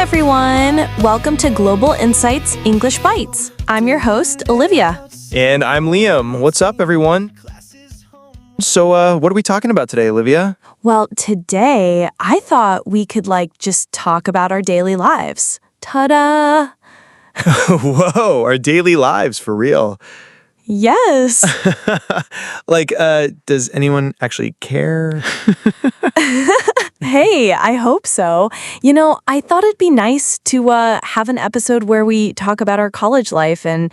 everyone! Welcome to Global Insights English Bites. I'm your host, Olivia. And I'm Liam. What's up, everyone? So, what are we talking about today, Olivia? Well, today, I thought we could, just talk about our daily lives. Ta-da! Whoa, our daily lives, for real. Yes. Does anyone actually care? Hey, I hope so. I thought it'd be nice to have an episode where we talk about our college life and,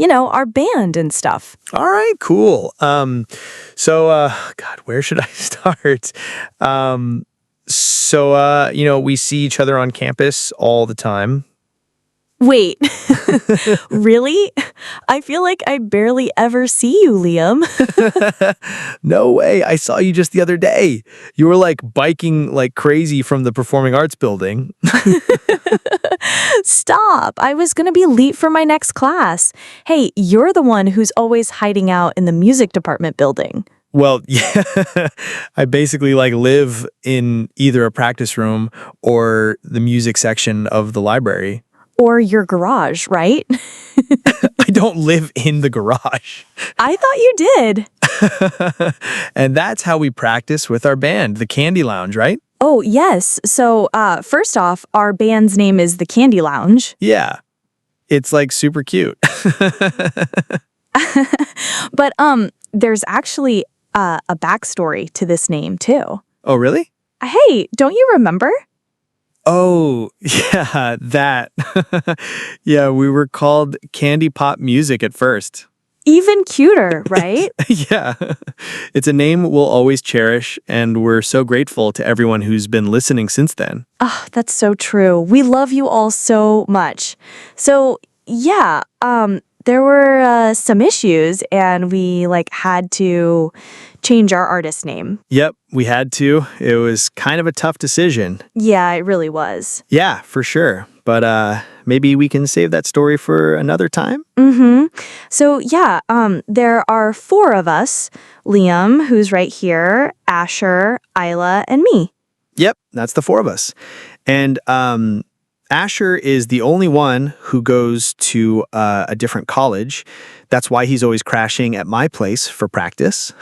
our band and stuff. All right, cool. God, where should I start? We see each other on campus all the time. Wait, really? I feel like I barely ever see you, Liam. No way. I saw you just the other day. You were biking like crazy from the Performing Arts building. Stop. I was going to be late for my next class. Hey, you're the one who's always hiding out in the music department building. Well, yeah, I basically live in either a practice room or the music section of the library. Or your garage, right? I don't live in the garage. I thought you did. And that's how we practice with our band, the Candy Lounge, right? Oh, yes. So, first off, our band's name is the Candy Lounge. Yeah. It's super cute. But there's actually a backstory to this name, too. Oh, really? Hey, don't you remember? Oh, yeah, that. Yeah, we were called Candy Pop Music at first. Even cuter, right? Yeah. It's a name we'll always cherish, and we're so grateful to everyone who's been listening since then. Oh, that's so true. We love you all so much. So, yeah, there were some issues, and we had to change our artist name. Yep, we had to. It was kind of a tough decision. Yeah, it really was. Yeah, for sure. But maybe we can save that story for another time? Mm-hmm. So, yeah, there are four of us. Liam, who's right here, Asher, Isla, and me. Yep, that's the four of us. And Asher is the only one who goes to a different college. That's why he's always crashing at my place for practice.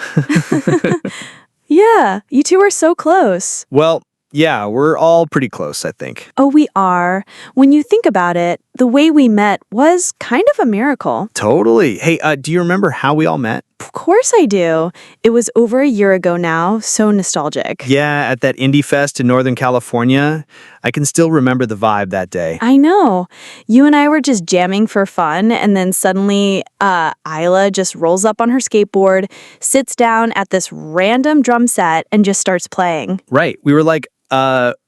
Yeah, you two are so close. Well, yeah, we're all pretty close, I think. Oh, we are. When you think about it, the way we met was kind of a miracle. Totally. Hey, do you remember how we all met? Of course I do. It was over a year ago now, so nostalgic. Yeah, at that indie fest in Northern California. I can still remember the vibe that day. I know. You and I were just jamming for fun, and then suddenly Isla just rolls up on her skateboard, sits down at this random drum set, and just starts playing. Right. We were like,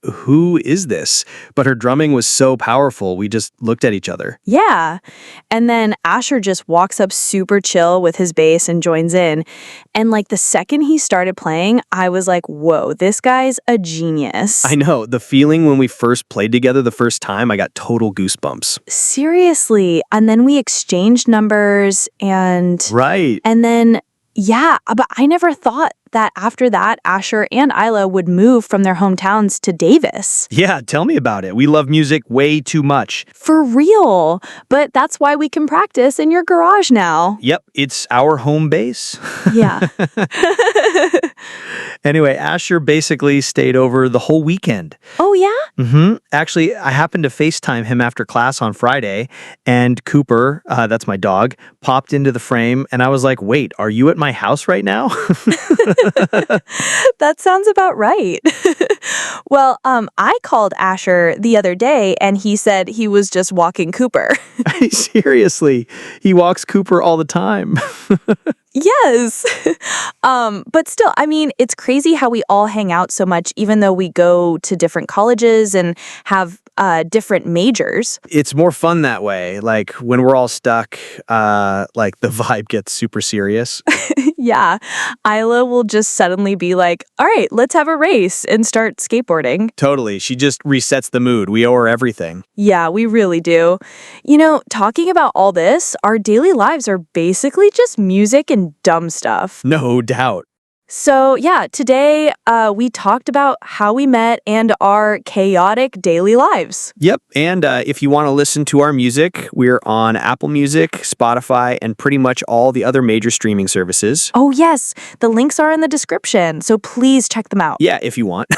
who is this? But her drumming was so powerful, we just looked at each other. Yeah. And then Asher just walks up super chill with his bass and joins in. And the second he started playing, I was like, whoa, this guy's a genius. I know. The feeling when we first played together the first time, I got total goosebumps. Seriously. And then we exchanged numbers and... Right. And then, yeah, but I never thought that after that, Asher and Isla would move from their hometowns to Davis. Yeah, tell me about it. We love music way too much. For real. But that's why we can practice in your garage now. Yep, it's our home base. Yeah. Anyway, Asher basically stayed over the whole weekend. Oh, yeah? Mm-hmm. Actually, I happened to FaceTime him after class on Friday, and Cooper, that's my dog, popped into the frame, and I was like, wait, are you at my house right now? That sounds about right. Well, I called Asher the other day, and he said he was just walking Cooper. Seriously, he walks Cooper all the time. Yes. But still, it's crazy how we all hang out so much, even though we go to different colleges and have different majors. It's more fun that way. When we're all stuck, the vibe gets super serious. Yeah. Isla will just suddenly be like, all right, let's have a race and start skateboarding. Totally. She just resets the mood. We owe her everything. Yeah, we really do. Talking about all this, our daily lives are basically just music and dumb stuff. No doubt. So, yeah, today we talked about how we met and our chaotic daily lives. Yep. And if you want to listen to our music, we're on Apple Music, Spotify, and pretty much all the other major streaming services. Oh, yes, the links are in the description, so please check them out. Yeah, if you want.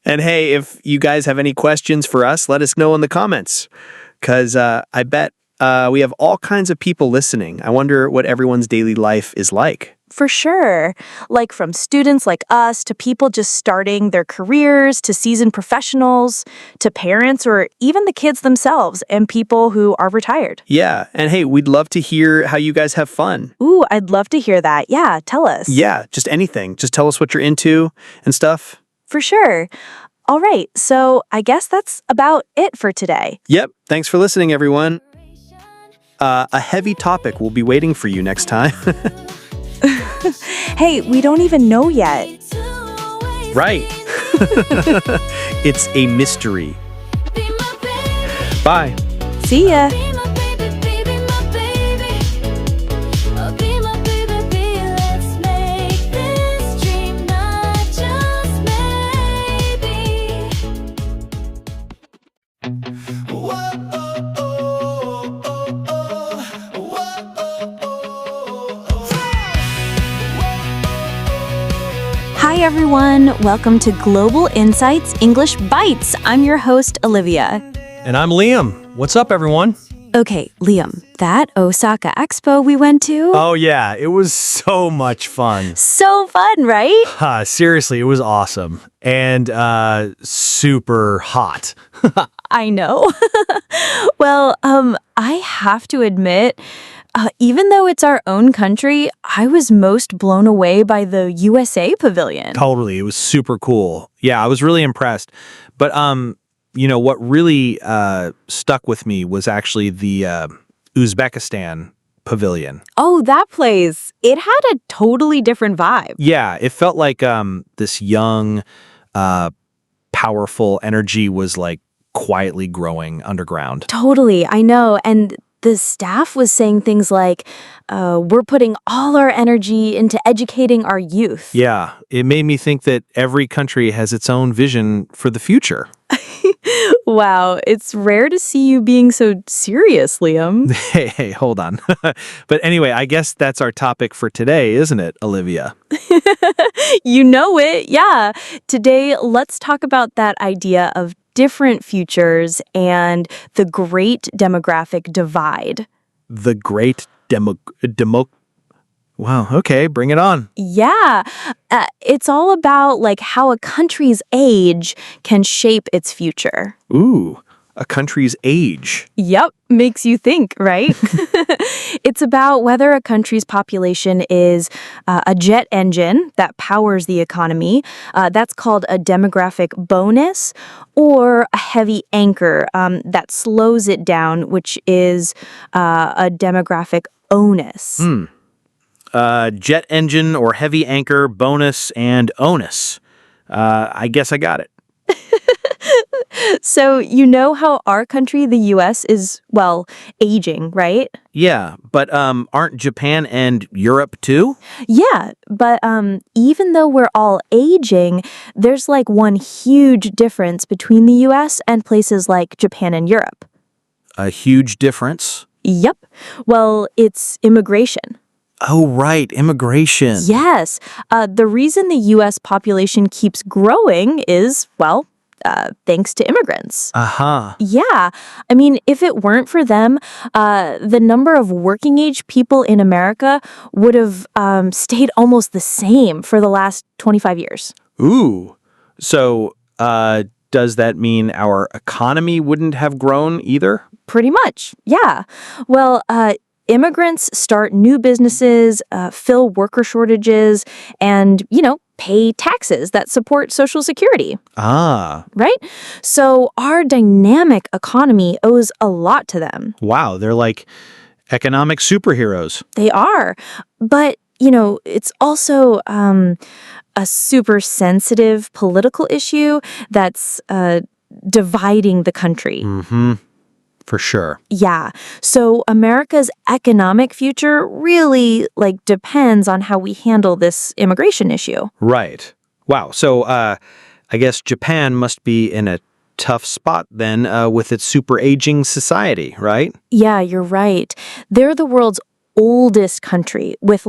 And hey, if you guys have any questions for us, let us know in the comments. Because I bet we have all kinds of people listening. I wonder what everyone's daily life is like. For sure. Like from students like us to people just starting their careers to seasoned professionals to parents or even the kids themselves and people who are retired. Yeah, and hey, we'd love to hear how you guys have fun. Ooh, I'd love to hear that. Yeah, tell us. Yeah, just anything. Just tell us what you're into and stuff. For sure. All right, so I guess that's about it for today. Yep, thanks for listening, everyone. A heavy topic will be waiting for you next time. Hey, we don't even know yet. Right. It's a mystery. Bye. See ya. Hi everyone, welcome to Global Insights English Bites. I'm your host, Olivia. And I'm Liam. What's up, everyone? Okay, Liam, that Osaka Expo we went to? Oh, yeah, it was so much fun. So fun, right? Seriously, it was awesome. And super hot. I know. Well, I have to admit, even though it's our own country, I was most blown away by the USA pavilion. Totally. It was super cool. Yeah, I was really impressed. But, what really stuck with me was actually the Uzbekistan pavilion. Oh, that place. It had a totally different vibe. Yeah, it felt like this young, powerful energy was like quietly growing underground. Totally, I know. And the staff was saying things like, we're putting all our energy into educating our youth. Yeah, it made me think that every country has its own vision for the future. Wow, it's rare to see you being so serious, Liam. Hey, hold on. But anyway, I guess that's our topic for today, isn't it, Olivia? You know it, yeah. Today, let's talk about that idea of different futures and the great demographic divide. The great Wow, okay, bring it on. Yeah, it's all about like how a country's age can shape its future. Ooh, a country's age. Yep, makes you think, right? It's about whether a country's population is a jet engine that powers the economy, that's called a demographic bonus, or a heavy anchor that slows it down, which is a demographic onus. Jet engine or heavy anchor, bonus, and onus. I guess I got it. So you know how our country, the U.S., is, well, aging, right? Yeah, but aren't Japan and Europe too? Yeah, but even though we're all aging, there's like one huge difference between the U.S. and places like Japan and Europe. A huge difference? Yep. Well, it's immigration. Oh, right, immigration. Yes. The reason the U.S. population keeps growing is, well, thanks to immigrants. Uh-huh. Yeah. I mean, if it weren't for them, the number of working age people in America would have stayed almost the same for the last 25 years. Ooh. So, does that mean our economy wouldn't have grown either? Pretty much. Yeah. Well, immigrants start new businesses, fill worker shortages, and, pay taxes that support Social Security. Ah. Right? So our dynamic economy owes a lot to them. Wow, they're like economic superheroes. They are. But, it's also a super sensitive political issue that's dividing the country. Mm-hmm. For sure. Yeah. So America's economic future really depends on how we handle this immigration issue. Right. Wow. So I guess Japan must be in a tough spot then with its super aging society, right? Yeah, you're right. They're the world's oldest country with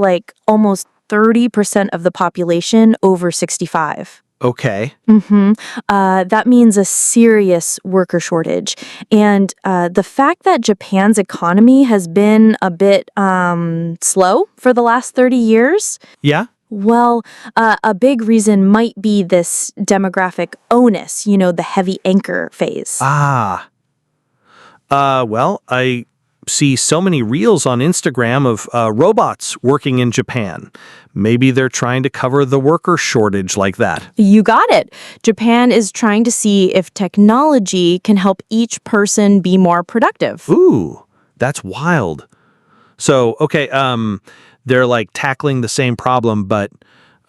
almost 30% of the population over 65. Okay. That means a serious worker shortage. And the fact that Japan's economy has been a bit slow for the last 30 years, Yeah? well, a big reason might be this demographic onus, the heavy anchor phase. Ah. Well, I see so many reels on Instagram of robots working in Japan. Maybe they're trying to cover the worker shortage like that. You got it. Japan is trying to see if technology can help each person be more productive. Ooh, that's wild. So, okay, they're tackling the same problem, but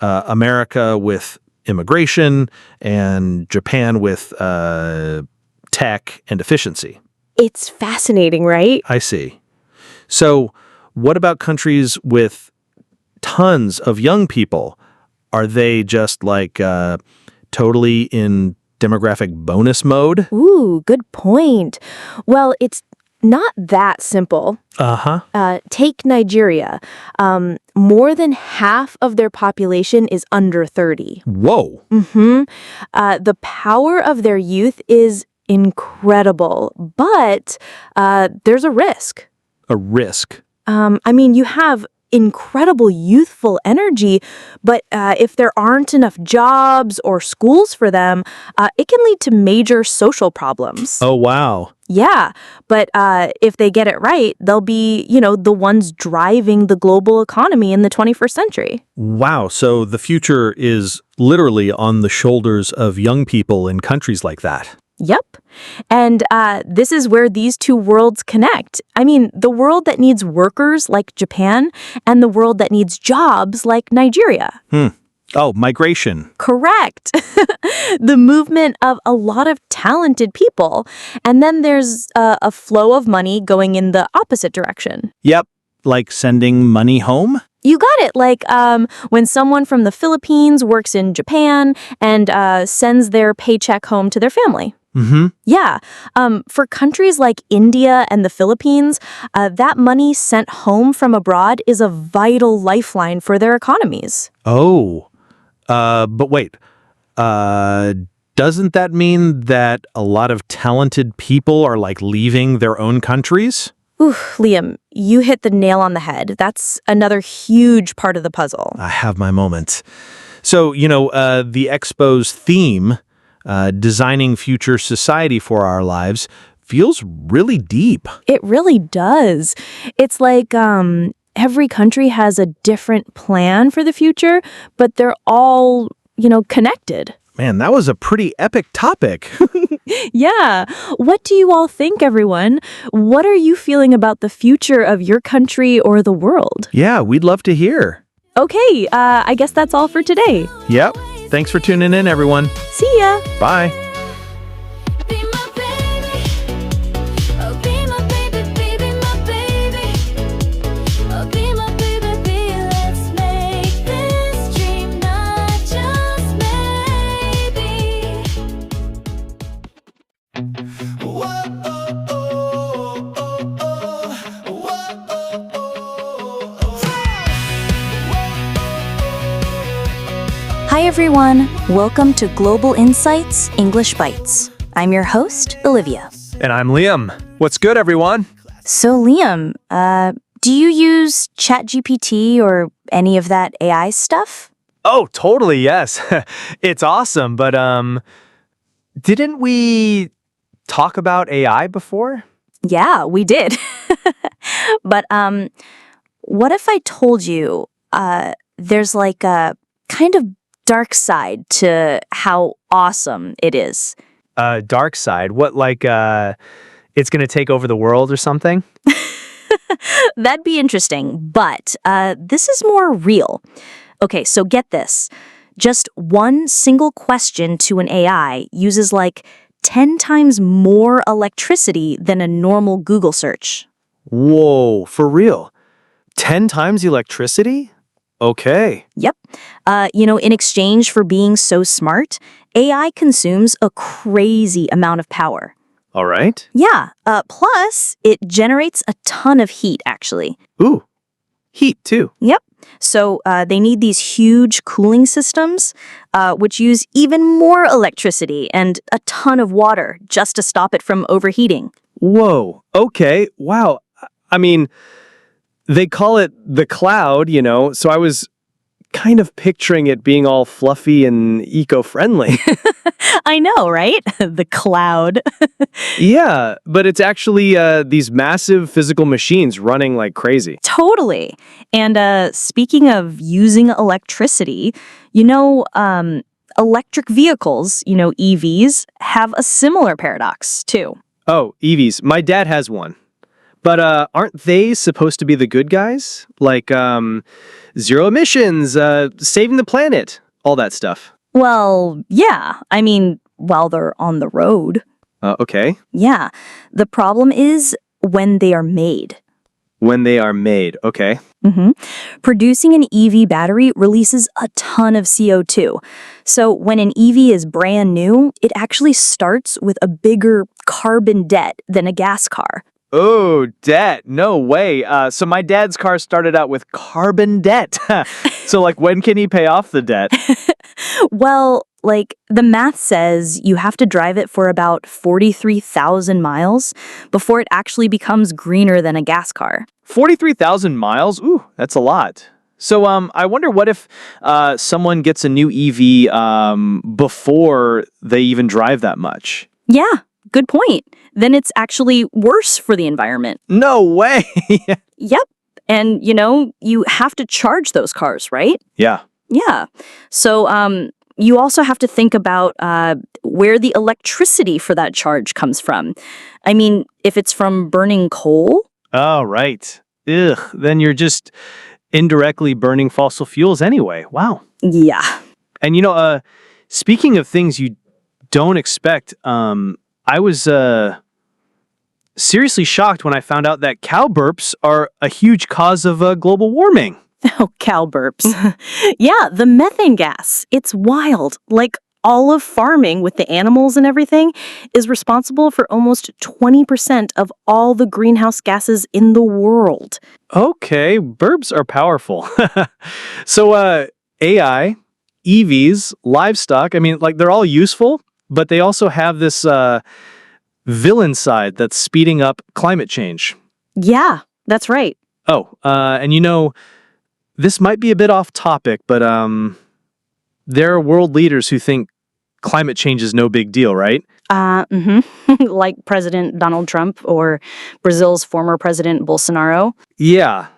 America with immigration and Japan with tech and efficiency. It's fascinating, right? I see. So, what about countries with tons of young people? Are they just totally in demographic bonus mode? Ooh, good point. Well, it's not that simple. Take Nigeria. More than half of their population is under 30. Whoa. The power of their youth is incredible, but there's a risk. A risk. You have incredible youthful energy, but if there aren't enough jobs or schools for them, it can lead to major social problems. Oh, wow. Yeah, but if they get it right, they'll be, the ones driving the global economy in the 21st century. Wow. So the future is literally on the shoulders of young people in countries like that. Yep. And this is where these two worlds connect. The world that needs workers like Japan and the world that needs jobs like Nigeria. Oh, migration. Correct. The movement of a lot of talented people. And then there's a flow of money going in the opposite direction. Yep. Like sending money home? You got it. When someone from the Philippines works in Japan and sends their paycheck home to their family. Yeah. For countries like India and the Philippines, that money sent home from abroad is a vital lifeline for their economies. Oh. But wait. Doesn't that mean that a lot of talented people are leaving their own countries? Ooh, Liam, you hit the nail on the head. That's another huge part of the puzzle. I have my moments. So, the Expo's theme, designing future society for our lives, feels really deep. It really does. It's every country has a different plan for the future, but they're all, connected. Man, that was a pretty epic topic. Yeah. What do you all think, everyone? What are you feeling about the future of your country or the world? Yeah, we'd love to hear. Okay, I guess that's all for today. Yep. Thanks for tuning in, everyone. See ya. Bye. Be my baby. Oh, be my baby, baby, my baby. Oh, be my baby, be. Let's make this dream not just maybe. Whoa, oh, oh, oh, oh, oh. Whoa, oh, oh, oh, oh. Hi everyone, welcome to Global Insights English Bites. I'm your host, Olivia. And I'm Liam. What's good, everyone? So Liam, do you use ChatGPT or any of that AI stuff? Oh, totally, yes. It's awesome, but didn't we talk about AI before? Yeah, we did. But what if I told you there's a kind of dark side to how awesome it is? Dark side. What, it's going to take over the world or something? That'd be interesting, but this is more real. Okay, so get this. Just one single question to an AI uses 10 times more electricity than a normal Google search. Whoa, for real? 10 times electricity? Okay. Yep. In exchange for being so smart, AI consumes a crazy amount of power. All right. Yeah. Plus, it generates a ton of heat, actually. Ooh, heat too. Yep. So they need these huge cooling systems, which use even more electricity and a ton of water just to stop it from overheating. Whoa, okay, wow. I mean, they call it the cloud, so I was kind of picturing it being all fluffy and eco-friendly. I know, right? The cloud. Yeah, but it's actually these massive physical machines running like crazy. Totally. And speaking of using electricity, electric vehicles, EVs, have a similar paradox, too. Oh, EVs. My dad has one. But aren't they supposed to be the good guys? Like zero emissions, saving the planet, all that stuff. Well, yeah. I mean, while they're on the road. Okay. Yeah. The problem is when they are made. When they are made, okay. Producing an EV battery releases a ton of CO2. So when an EV is brand new, it actually starts with a bigger carbon debt than a gas car. Oh, debt. No way. So my dad's car started out with carbon debt. So like when can he pay off the debt? Well, the math says you have to drive it for about 43,000 miles before it actually becomes greener than a gas car. 43,000 miles? Ooh, that's a lot. So I wonder what if someone gets a new EV before they even drive that much? Yeah, good point. Then it's actually worse for the environment. No way. Yep. And, you have to charge those cars, right? Yeah. Yeah. So you also have to think about where the electricity for that charge comes from. I mean, if it's from burning coal. Oh, right. Ugh. Then you're just indirectly burning fossil fuels anyway. Wow. Yeah. And speaking of things you don't expect, I was seriously shocked when I found out that cow burps are a huge cause of global warming. Oh, cow burps. Yeah, the methane gas. It's wild. All of farming with the animals and everything is responsible for almost 20% of all the greenhouse gases in the world. Okay, burps are powerful. So AI, EVs, livestock, I mean, they're all useful, but they also have this villain side that's speeding up climate change. Yeah, that's right. Oh, and this might be a bit off topic, but there are world leaders who think climate change is no big deal, right? Like President Donald Trump or Brazil's former President Bolsonaro. Yeah.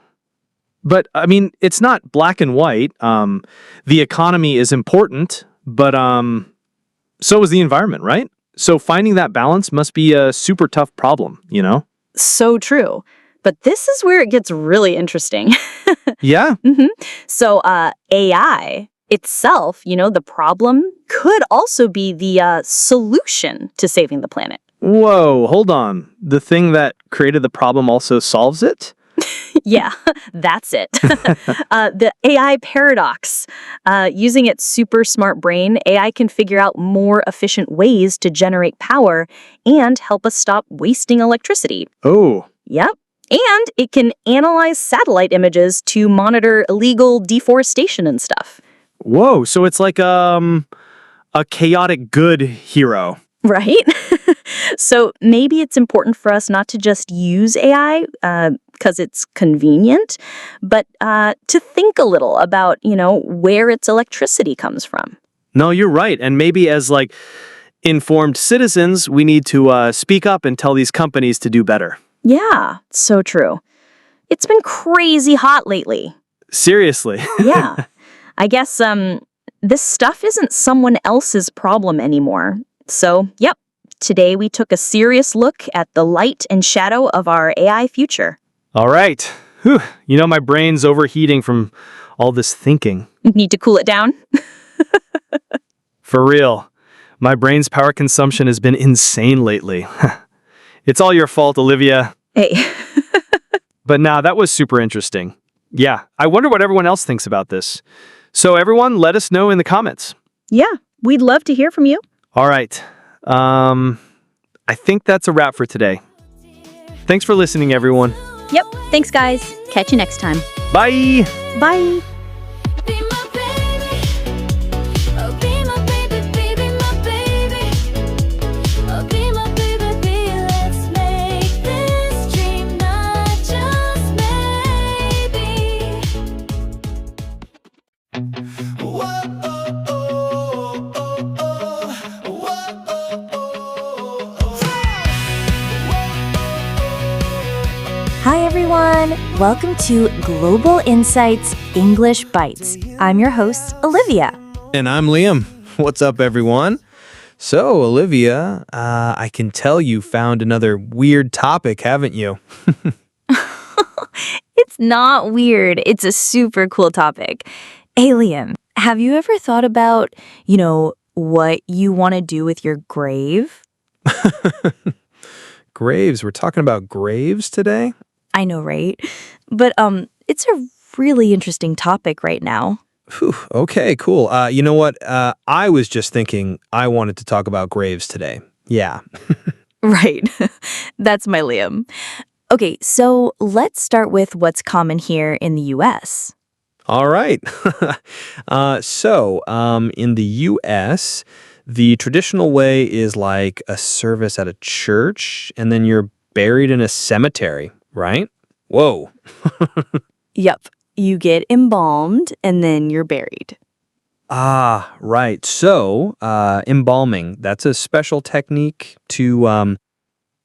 But, I mean, it's not black and white. The economy is important, but so is the environment, right? So finding that balance must be a super tough problem, So true. But this is where it gets really interesting. Yeah. So AI itself, the problem could also be the solution to saving the planet. Whoa, hold on. The thing that created the problem also solves it? Yeah, that's it. The AI paradox. Using its super smart brain, AI can figure out more efficient ways to generate power and help us stop wasting electricity. Oh. Yep. And it can analyze satellite images to monitor illegal deforestation and stuff. Whoa, so it's like a chaotic good hero. Right? So maybe it's important for us not to just use AI because it's convenient, but to think a little about, where its electricity comes from. No, you're right. And maybe as informed citizens, we need to speak up and tell these companies to do better. Yeah, so true. It's been crazy hot lately. Seriously. Yeah. I guess this stuff isn't someone else's problem anymore. So, yep. Today we took a serious look at the light and shadow of our AI future. All right. Whew. My brain's overheating from all this thinking. Need to cool it down? For real. My brain's power consumption has been insane lately. It's all your fault, Olivia. Hey. But nah, that was super interesting. Yeah, I wonder what everyone else thinks about this. So everyone, let us know in the comments. Yeah, we'd love to hear from you. All right. I think that's a wrap for today. Thanks for listening, everyone. Yep. Thanks, guys. Catch you next time. Bye! Bye. Be my baby. Oh, be my baby, baby, my baby. Oh, be my baby, be. Let's make this dream not just maybe. Hi, everyone. Welcome to Global Insights English Bites. I'm your host, Olivia. And I'm Liam. What's up, everyone? So, Olivia, I can tell you found another weird topic, haven't you? It's not weird. It's a super cool topic. Alien, have you ever thought about, what you want to do with your grave? Graves. We're talking about graves today? I know, right? But it's a really interesting topic right now. Whew, okay, cool. You know what? I was just thinking I wanted to talk about graves today. Yeah. Right. That's my Liam. Okay, so let's start with what's common here in the US. All right. In the U.S., the traditional way is like a service at a church, and then you're buried in a cemetery, right? Whoa. Yep. You get embalmed and then you're buried. Ah, right. So, embalming, that's a special technique to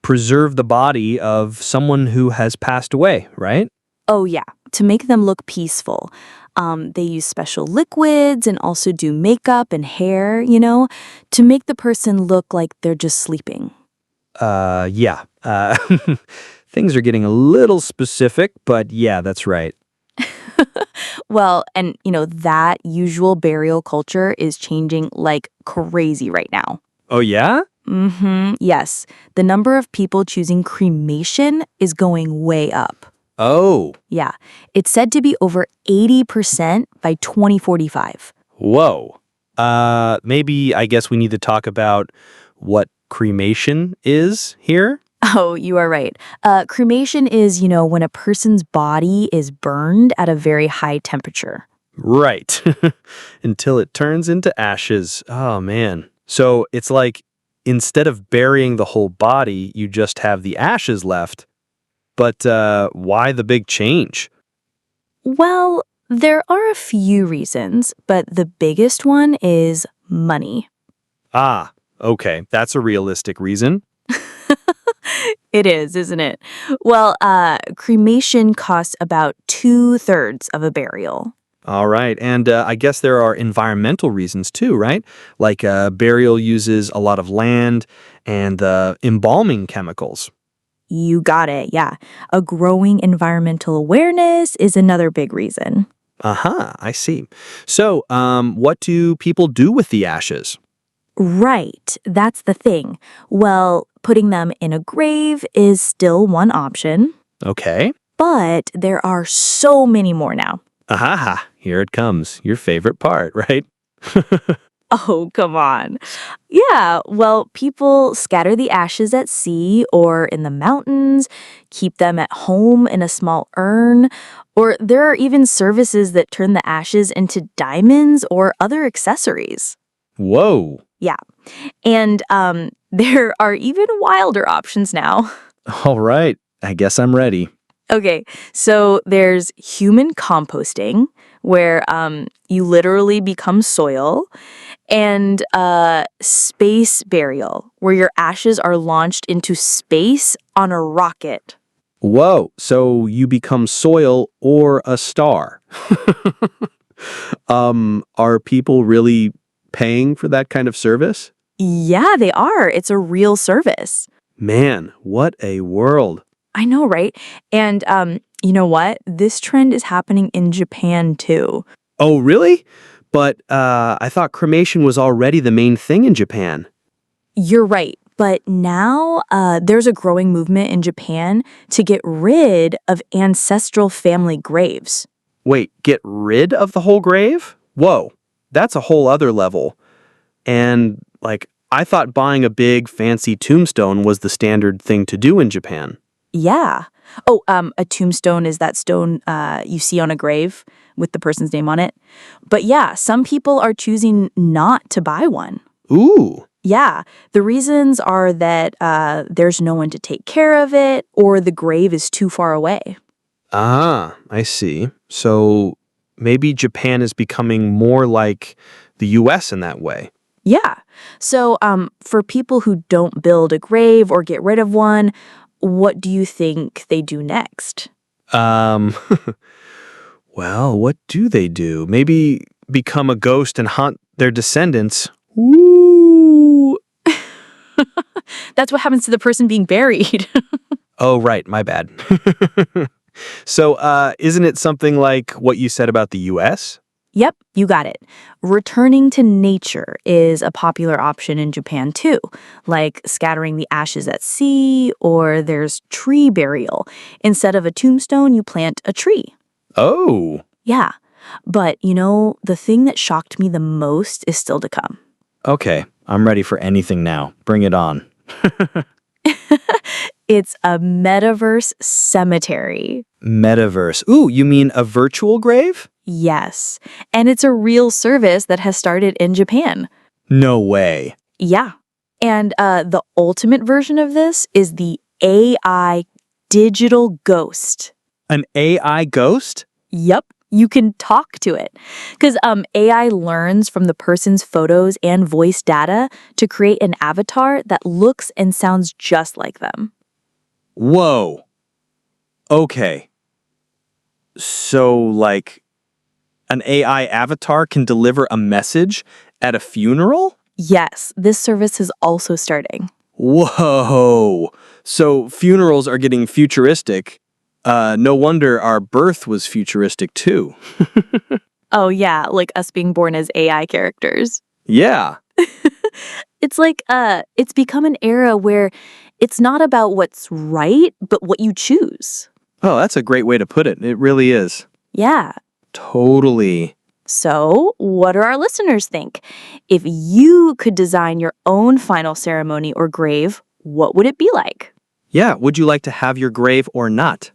preserve the body of someone who has passed away, right? Oh, yeah. To make them look peaceful. They use special liquids and also do makeup and hair, to make the person look like they're just sleeping. Yeah. Things are getting a little specific, but yeah, that's right. Well, and, that usual burial culture is changing like crazy right now. Oh, yeah? Yes. The number of people choosing cremation is going way up. Oh, Yeah. It's said to be over 80% by 2045. whoa. Maybe I guess we need to talk about what cremation is here. Oh, you are right. Cremation is, when a person's body is burned at a very high temperature. Right. Until it turns into ashes. Oh, man. So it's like instead of burying the whole body, you just have the ashes left. But why the big change? Well, there are a few reasons, but the biggest one is money. Ah, okay. That's a realistic reason. It is, isn't it? Well, cremation costs about 2/3 of a burial. All right. And I guess there are environmental reasons too, right? Like burial uses a lot of land and embalming chemicals. You got it, yeah. A growing environmental awareness is another big reason. I see. So what do people do with the ashes? Right, that's the thing. Well, putting them in a grave is still one option, Okay. but there are so many more now. Here it comes. Your favorite part, right? Oh, come on. Yeah, well, people scatter the ashes at sea or in the mountains, keep them at home in a small urn, or there are even services that turn the ashes into diamonds or other accessories. Whoa. Yeah. And there are even wilder options now. All right. I guess I'm ready. Okay, so there's human composting, where you literally become soil, and space burial, where your ashes are launched into space on a rocket. Whoa. So you become soil or a star. Are people really paying for that kind of service? Yeah, they are. It's a real service. Man, what a world. I know, right? And you know what? This trend is happening in Japan too. Oh, really? But I thought cremation was already the main thing in Japan. You're right. But now there's a growing movement in Japan to get rid of ancestral family graves. Wait, get rid of the whole grave? Whoa, that's a whole other level. And, I thought buying a big, fancy tombstone was the standard thing to do in Japan. Yeah. Oh, a tombstone is that stone you see on a grave with the person's name on it. But yeah, some people are choosing not to buy one. Ooh. Yeah, the reasons are that there's no one to take care of it or the grave is too far away. Ah, I see. So maybe Japan is becoming more like the US in that way. Yeah. So for people who don't build a grave or get rid of one, what do you think they do next? Well, what do they do? Maybe become a ghost and haunt their descendants. Ooh. That's what happens to the person being buried. Oh, right. My bad. So, isn't it something like what you said about the US? Yep, you got it. Returning to nature is a popular option in Japan too, like scattering the ashes at sea, or there's tree burial. Instead of a tombstone, you plant a tree. Oh. Yeah, but the thing that shocked me the most is still to come. Okay, I'm ready for anything now. Bring it on. It's a metaverse cemetery. Metaverse. Ooh, you mean a virtual grave? Yes, and it's a real service that has started in Japan. No way. Yeah, and the ultimate version of this is the AI digital ghost. An AI ghost? Yep, you can talk to it. Because AI learns from the person's photos and voice data to create an avatar that looks and sounds just like them. Whoa. Okay. So, an AI avatar can deliver a message at a funeral? Yes, this service is also starting. Whoa. So, funerals are getting futuristic. No wonder our birth was futuristic too. Oh yeah, like us being born as AI characters. Yeah. It's it's become an era where it's not about what's right, but what you choose. Oh, that's a great way to put it. It really is. Yeah. Totally. So, what do our listeners think? If you could design your own final ceremony or grave, what would it be like? Yeah, would you like to have your grave or not?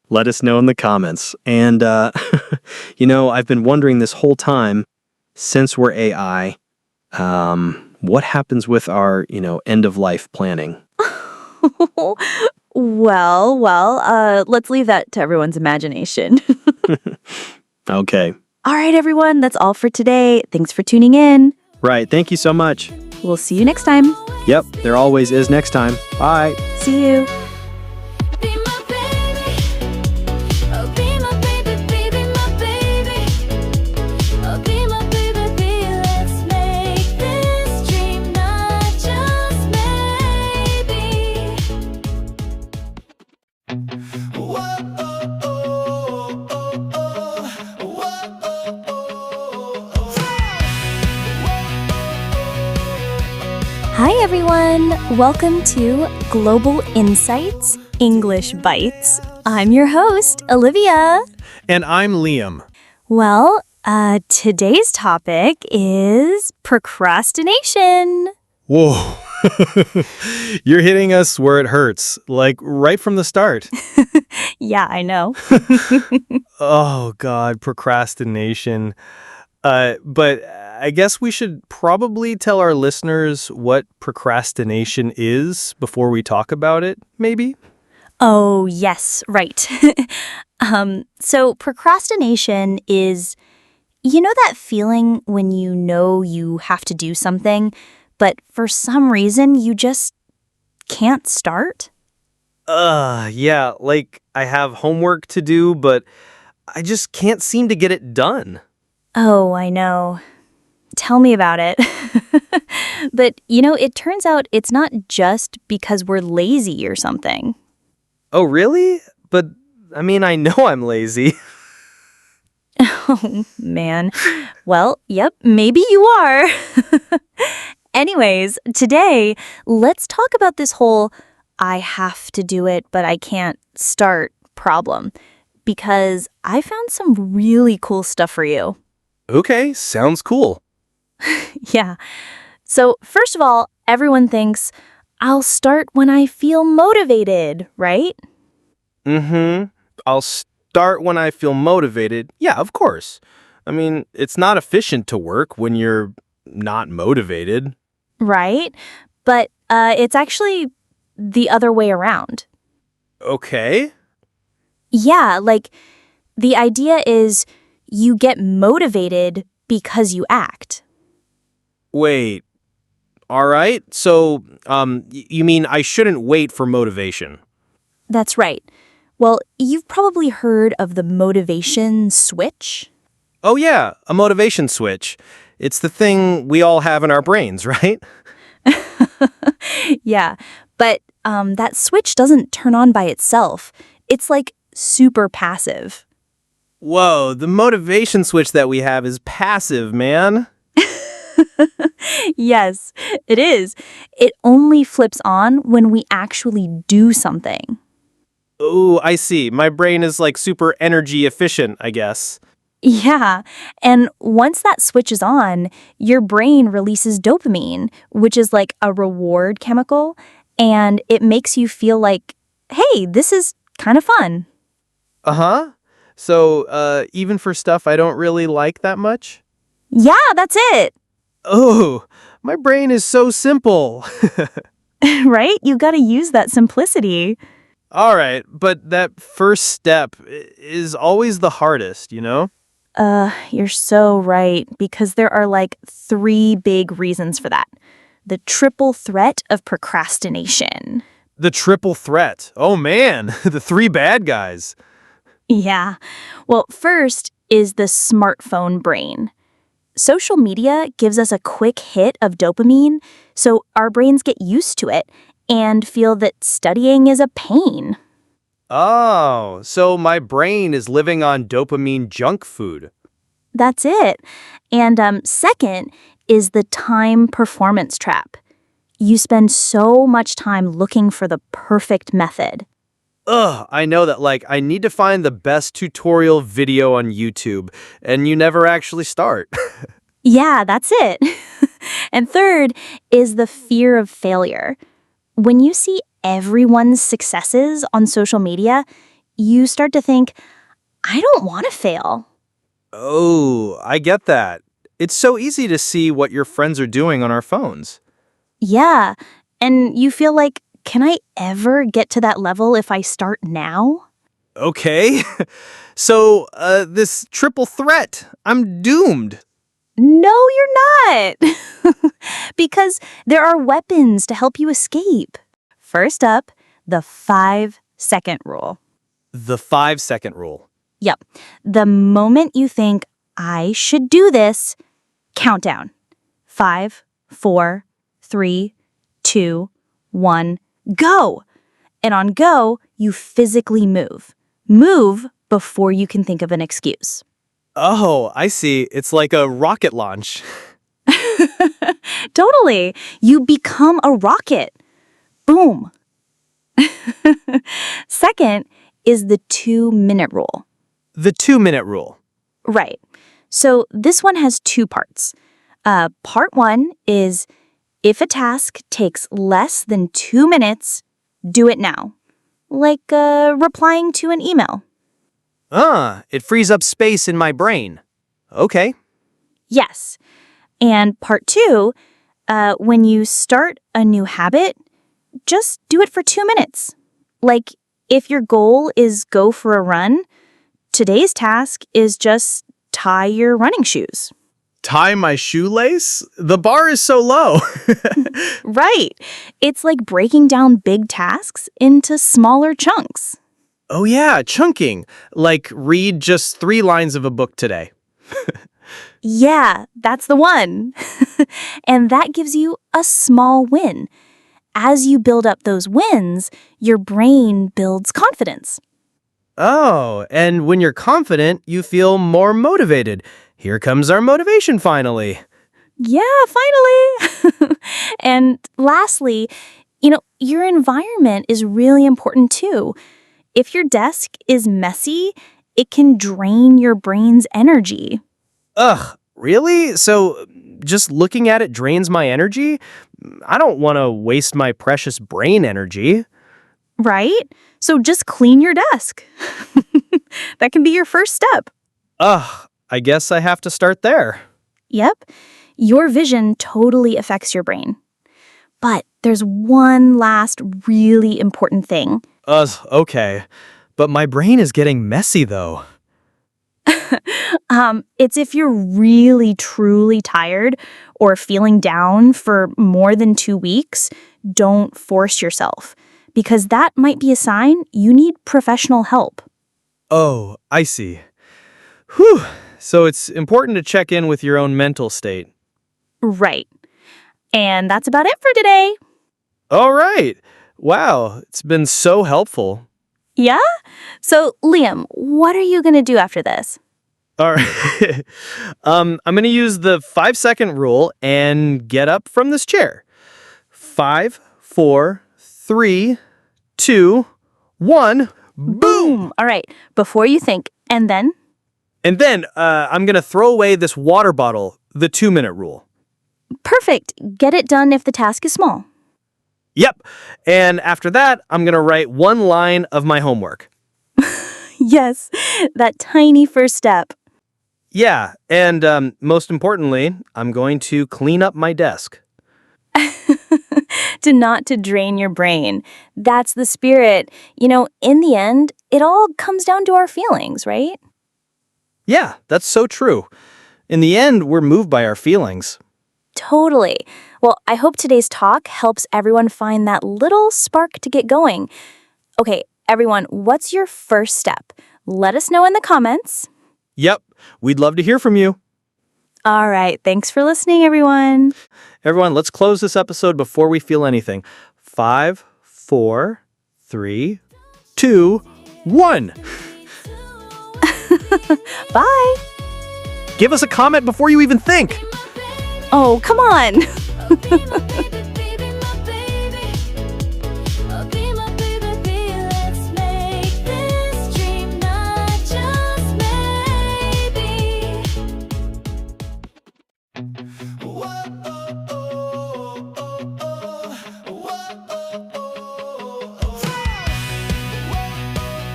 Let us know in the comments. And, I've been wondering this whole time, since we're AI, what happens with our, end-of-life planning? Well, let's leave that to everyone's imagination. Okay. All right, everyone, that's all for today. Thanks for tuning in. Right, thank you so much. We'll see you next time. Yep, there always is next time. Bye. See you. Be my baby. Oh, be my baby, baby, my baby. Oh, be my baby, let's make this dream not just maybe. Hi, everyone. Welcome to Global Insights English Bites. I'm your host, Olivia. And I'm Liam. Well, today's topic is procrastination. Whoa. You're hitting us where it hurts, right from the start. Yeah, I know. Oh, God, procrastination. But I guess we should probably tell our listeners what procrastination is before we talk about it, maybe? Oh, yes, right. So procrastination is, that feeling when you have to do something, but for some reason you just can't start? Yeah, I have homework to do, but I just can't seem to get it done. Oh, I know. Tell me about it. But, it turns out it's not just because we're lazy or something. Oh, really? But, I know I'm lazy. Oh, man. Well, yep, maybe you are. Anyways, today, let's talk about this whole I have to do it, but I can't start problem. Because I found some really cool stuff for you. Okay, sounds cool. Yeah. So, first of all, everyone thinks, I'll start when I feel motivated, right? Mm-hmm. I'll start when I feel motivated. Yeah, of course. I mean, it's not efficient to work when you're not motivated. Right? But it's actually the other way around. Okay. Yeah, like the idea is you get motivated because you act. Wait. All right. So, you mean I shouldn't wait for motivation? That's right. Well, you've probably heard of the motivation switch. Oh yeah, a motivation switch. It's the thing we all have in our brains, right? Yeah, but that switch doesn't turn on by itself. It's like super passive. Whoa, the motivation switch that we have is passive, man. Yes, it is. It only flips on when we actually do something. Oh, I see. My brain is like super energy efficient, I guess. Yeah, and once that switch is on, your brain releases dopamine, which is like a reward chemical, and it makes you feel like, hey, this is kind of fun. Uh-huh. So, even for stuff I don't really like that much? Yeah, that's it. Oh, my brain is so simple. Right? You got to use that simplicity. All right, but that first step is always the hardest, you know? You're so right, because there are like 3 big reasons for that. The triple threat of procrastination. The triple threat. Oh man, the 3 bad guys. Yeah. Well, first is the smartphone brain. Social media gives us a quick hit of dopamine, so our brains get used to it and feel that studying is a pain. Oh, so my brain is living on dopamine junk food. That's it. And second is the time performance trap. You spend so much time looking for the perfect method. Ugh, I know that, like, I need to find the best tutorial video on YouTube, and you never actually start. Yeah, that's it. And third is the fear of failure. When you see everyone's successes on social media, you start to think, I don't want to fail. Oh, I get that. It's so easy to see what your friends are doing on our phones. Yeah, and you feel like, can I ever get to that level if I start now? Okay. So, this triple threat, I'm doomed. No, you're not. Because there are weapons to help you escape. First up, the 5-second rule. The 5-second rule. Yep. The moment you think, I should do this, count down. 5, 4, 3, 2, 1, go. And on go, you physically move. Move before you can think of an excuse. Oh, I see. It's like a rocket launch. Totally. You become a rocket. Boom. Second is the 2-minute rule. The 2-minute rule. Right. So this one has 2 parts. Part 1 is if a task takes less than 2 minutes, do it now. Like replying to an email. It frees up space in my brain. Okay. Yes. And part 2, when you start a new habit, just do it for 2 minutes. Like if your goal is go for a run, today's task is just tie your running shoes. Tie my shoelace? The bar is so low. Right. It's like breaking down big tasks into smaller chunks. Oh yeah, chunking. Like read just 3 lines of a book today. Yeah, that's the one. And that gives you a small win. As you build up those wins, your brain builds confidence. Oh, and when you're confident, you feel more motivated. Here comes our motivation finally. Yeah, finally. And lastly, your environment is really important too. If your desk is messy, it can drain your brain's energy. Ugh, really? So just looking at it drains my energy? I don't want to waste my precious brain energy. Right? So just clean your desk. That can be your first step. Ugh, I guess I have to start there. Yep. Your vision totally affects your brain. But there's one last really important thing. Okay. But my brain is getting messy though. It's if you're really, truly tired or feeling down for more than 2 weeks, don't force yourself, because that might be a sign you need professional help. Oh, I see. Whew. So it's important to check in with your own mental state. Right. And that's about it for today. All right. Wow, it's been so helpful. Yeah? So, Liam, what are you going to do after this? All right. I'm going to use the 5-second rule and get up from this chair. 5, 4, 3, 2, 1. Boom! All right. Before you think, and then? And then I'm going to throw away this water bottle, the 2-minute rule. Perfect. Get it done if the task is small. Yep. And after that, I'm going to write 1 line of my homework. Yes, that tiny first step. Yeah. And most importantly, I'm going to clean up my desk. Not to drain your brain. That's the spirit. In the end, it all comes down to our feelings, right? Yeah, that's so true. In the end, we're moved by our feelings. Totally. Well, I hope today's talk helps everyone find that little spark to get going. Okay, everyone, what's your first step? Let us know in the comments. Yep, we'd love to hear from you. All right, thanks for listening, everyone. Everyone, let's close this episode before we feel anything. 5, 4, 3, 2, 1. Bye. Give us a comment before you even think. Oh, come on.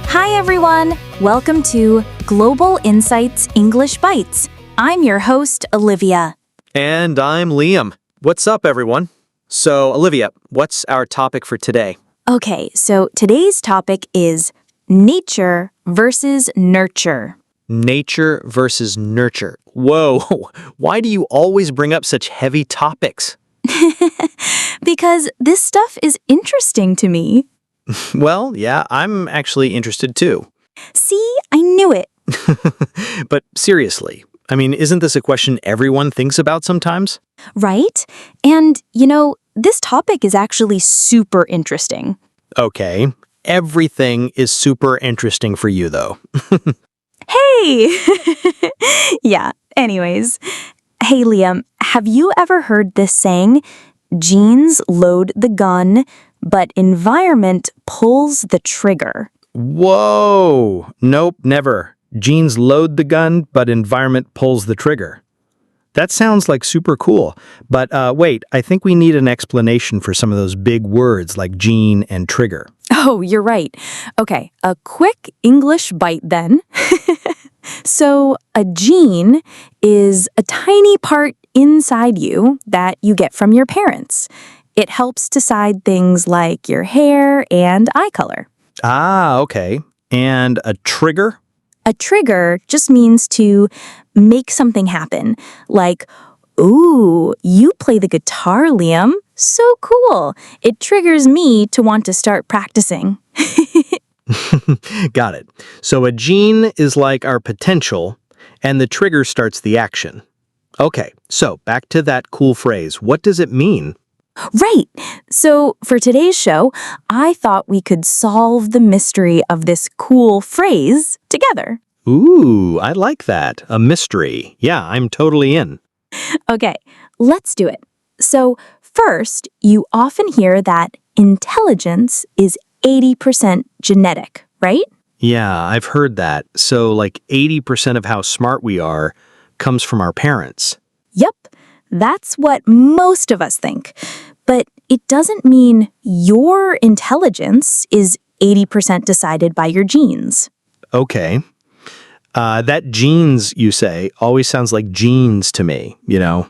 Hi, everyone. Welcome to Global Insights English Bites. I'm your host, Olivia. And I'm Liam. What's up, everyone? So, Olivia, what's our topic for today? Okay, so today's topic is nature versus nurture. Nature versus nurture. Whoa, why do you always bring up such heavy topics? Because this stuff is interesting to me. Well, yeah, I'm actually interested too. See, I knew it. But seriously, I mean, isn't this a question everyone thinks about sometimes? Right? And, this topic is actually super interesting. Okay, everything is super interesting for you, though. Hey! Yeah, anyways. Hey, Liam, have you ever heard this saying, genes load the gun, but environment pulls the trigger? Whoa! Nope, never. Genes load the gun, but environment pulls the trigger. That sounds like super cool. But wait, I think we need an explanation for some of those big words like gene and trigger. Oh, you're right. Okay, a quick English bite then. So, a gene is a tiny part inside you that you get from your parents. It helps decide things like your hair and eye color. Ah, okay. And a trigger? A trigger just means to make something happen. Like, ooh, you play the guitar, Liam. So cool. It triggers me to want to start practicing. Got it. So a gene is like our potential, and the trigger starts the action. Okay, so back to that cool phrase. What does it mean? Right. So for today's show, I thought we could solve the mystery of this cool phrase together. Ooh, I like that. A mystery. Yeah, I'm totally in. Okay, let's do it. So first, you often hear that intelligence is 80% genetic, right? Yeah, I've heard that. So, like 80% of how smart we are comes from our parents. Yep, that's what most of us think. But it doesn't mean your intelligence is 80% decided by your genes. Okay. That genes, you say, always sounds like jeans to me, you know?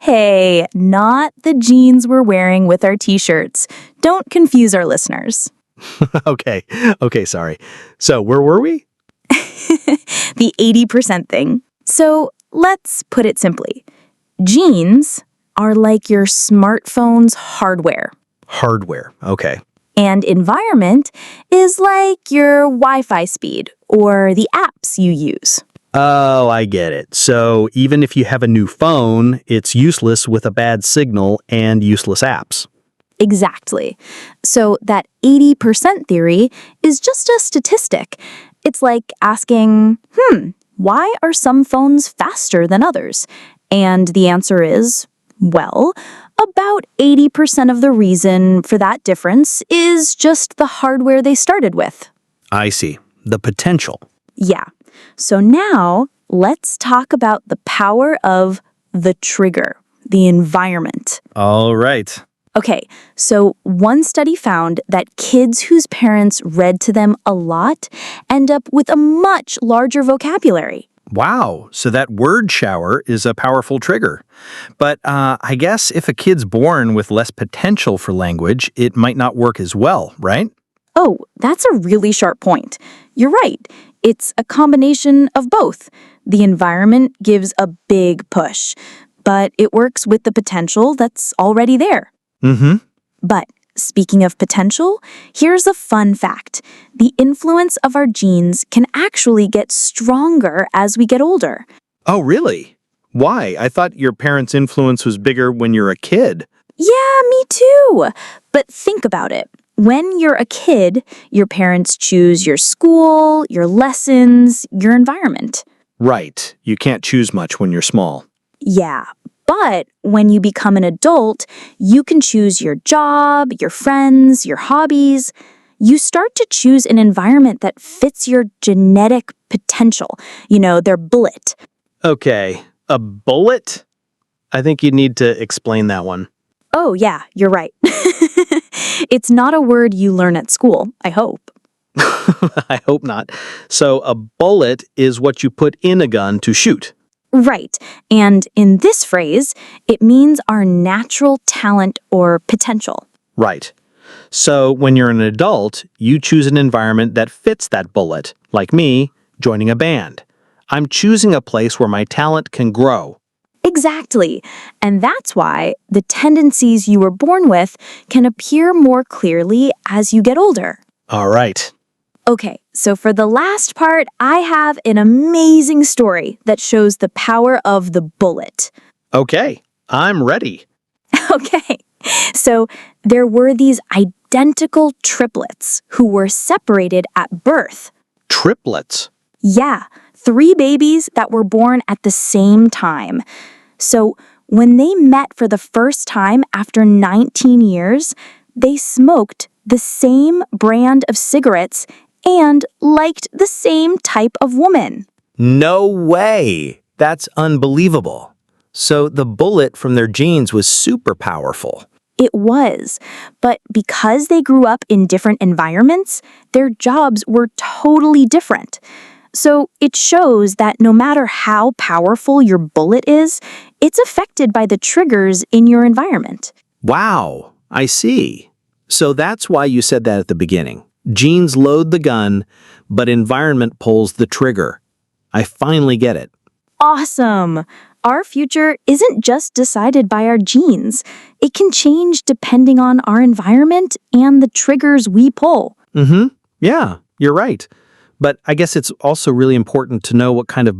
Hey, not the jeans we're wearing with our t-shirts. Don't confuse our listeners. Okay, sorry. So, where were we? The 80% thing. So let's put it simply. Genes are like your smartphone's hardware. Hardware. Okay. And environment is like your Wi-Fi speed or the apps you use. Oh, I get it. So, even if you have a new phone, it's useless with a bad signal and useless apps. Exactly. So that 80% theory is just a statistic. It's like asking, why are some phones faster than others? And the answer is, well, about 80% of the reason for that difference is just the hardware they started with. I see. The potential. Yeah. So now let's talk about the power of the trigger, the environment. All right. Okay, so one study found that kids whose parents read to them a lot end up with a much larger vocabulary. Wow. So that word shower is a powerful trigger. But I guess if a kid's born with less potential for language, it might not work as well, right? Oh, that's a really sharp point. You're right. It's a combination of both. The environment gives a big push, but it works with the potential that's already there. Mm-hmm. But speaking of potential, here's a fun fact. The influence of our genes can actually get stronger as we get older. Oh, really? Why? I thought your parents' influence was bigger when you're a kid. Yeah, me too. But think about it. When you're a kid, your parents choose your school, your lessons, your environment. Right. You can't choose much when you're small. Yeah, but when you become an adult, you can choose your job, your friends, your hobbies. You start to choose an environment that fits your genetic potential, their bullet. Okay. A bullet? I think you need to explain that one. Oh, yeah, you're right. It's not a word you learn at school, I hope. I hope not. So a bullet is what you put in a gun to shoot. Right. And in this phrase, it means our natural talent or potential. Right. So when you're an adult, you choose an environment that fits that bullet, like me, joining a band. I'm choosing a place where my talent can grow. Exactly. And that's why the tendencies you were born with can appear more clearly as you get older. All right. Okay, so for the last part, I have an amazing story that shows the power of the bullet. Okay, I'm ready. Okay, so there were these identical triplets who were separated at birth. Triplets. Yeah, 3 babies that were born at the same time. So when they met for the first time after 19 years, they smoked the same brand of cigarettes and liked the same type of woman. No way! That's unbelievable. So the bullet from their genes was super powerful. It was, but because they grew up in different environments, their jobs were totally different. So it shows that no matter how powerful your bullet is, it's affected by the triggers in your environment. Wow, I see. So that's why you said that at the beginning. Genes load the gun, but environment pulls the trigger. I finally get it. Awesome! Our future isn't just decided by our genes. It can change depending on our environment and the triggers we pull. Mm-hmm. Yeah, you're right. But I guess it's also really important to know what kind of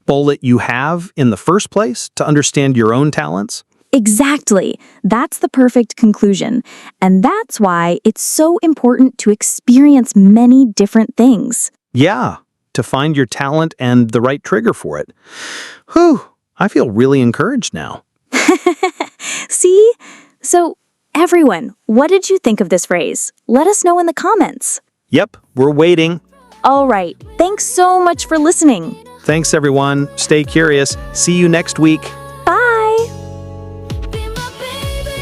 bullet you have in the first place to understand your own talents. Exactly. That's the perfect conclusion. And that's why it's so important to experience many different things. Yeah, to find your talent and the right trigger for it. Whew, I feel really encouraged now. See? So, everyone, what did you think of this phrase? Let us know in the comments. Yep, we're waiting. All right. Thanks so much for listening. Thanks, everyone. Stay curious. See you next week. Bye. Be my baby.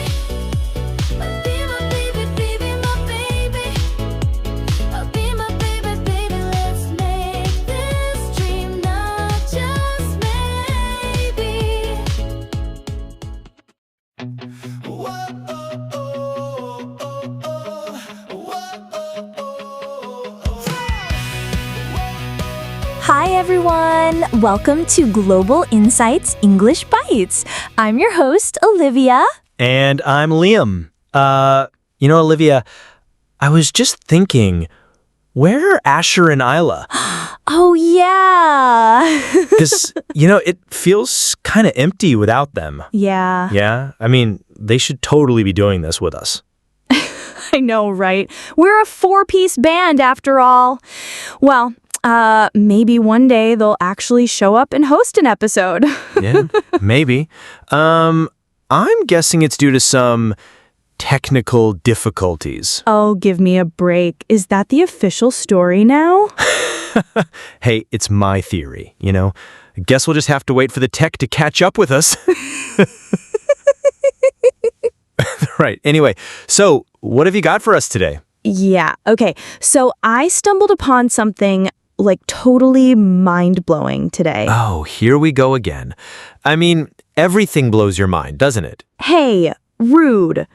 Be my baby, baby, my baby. Be my baby, baby. Let's make this dream not just maybe. Hi, everyone. Welcome to Global Insights English Bites. I'm your host, Olivia. And I'm Liam. Olivia, I was just thinking, where are Asher and Isla? Oh, yeah. Because, it feels kind of empty without them. Yeah, Yeah? I mean, they should totally be doing this with us. I know, right? We're a four-piece band after all. Well, maybe one day they'll actually show up and host an episode. Yeah, maybe. I'm guessing it's due to some technical difficulties. Oh, give me a break. Is that the official story now? Hey, it's my theory, I guess we'll just have to wait for the tech to catch up with us. Right. Anyway, so what have you got for us today? Yeah, okay. So I stumbled upon something totally mind-blowing today. Oh, here we go again. I mean, everything blows your mind, doesn't it? Hey, rude.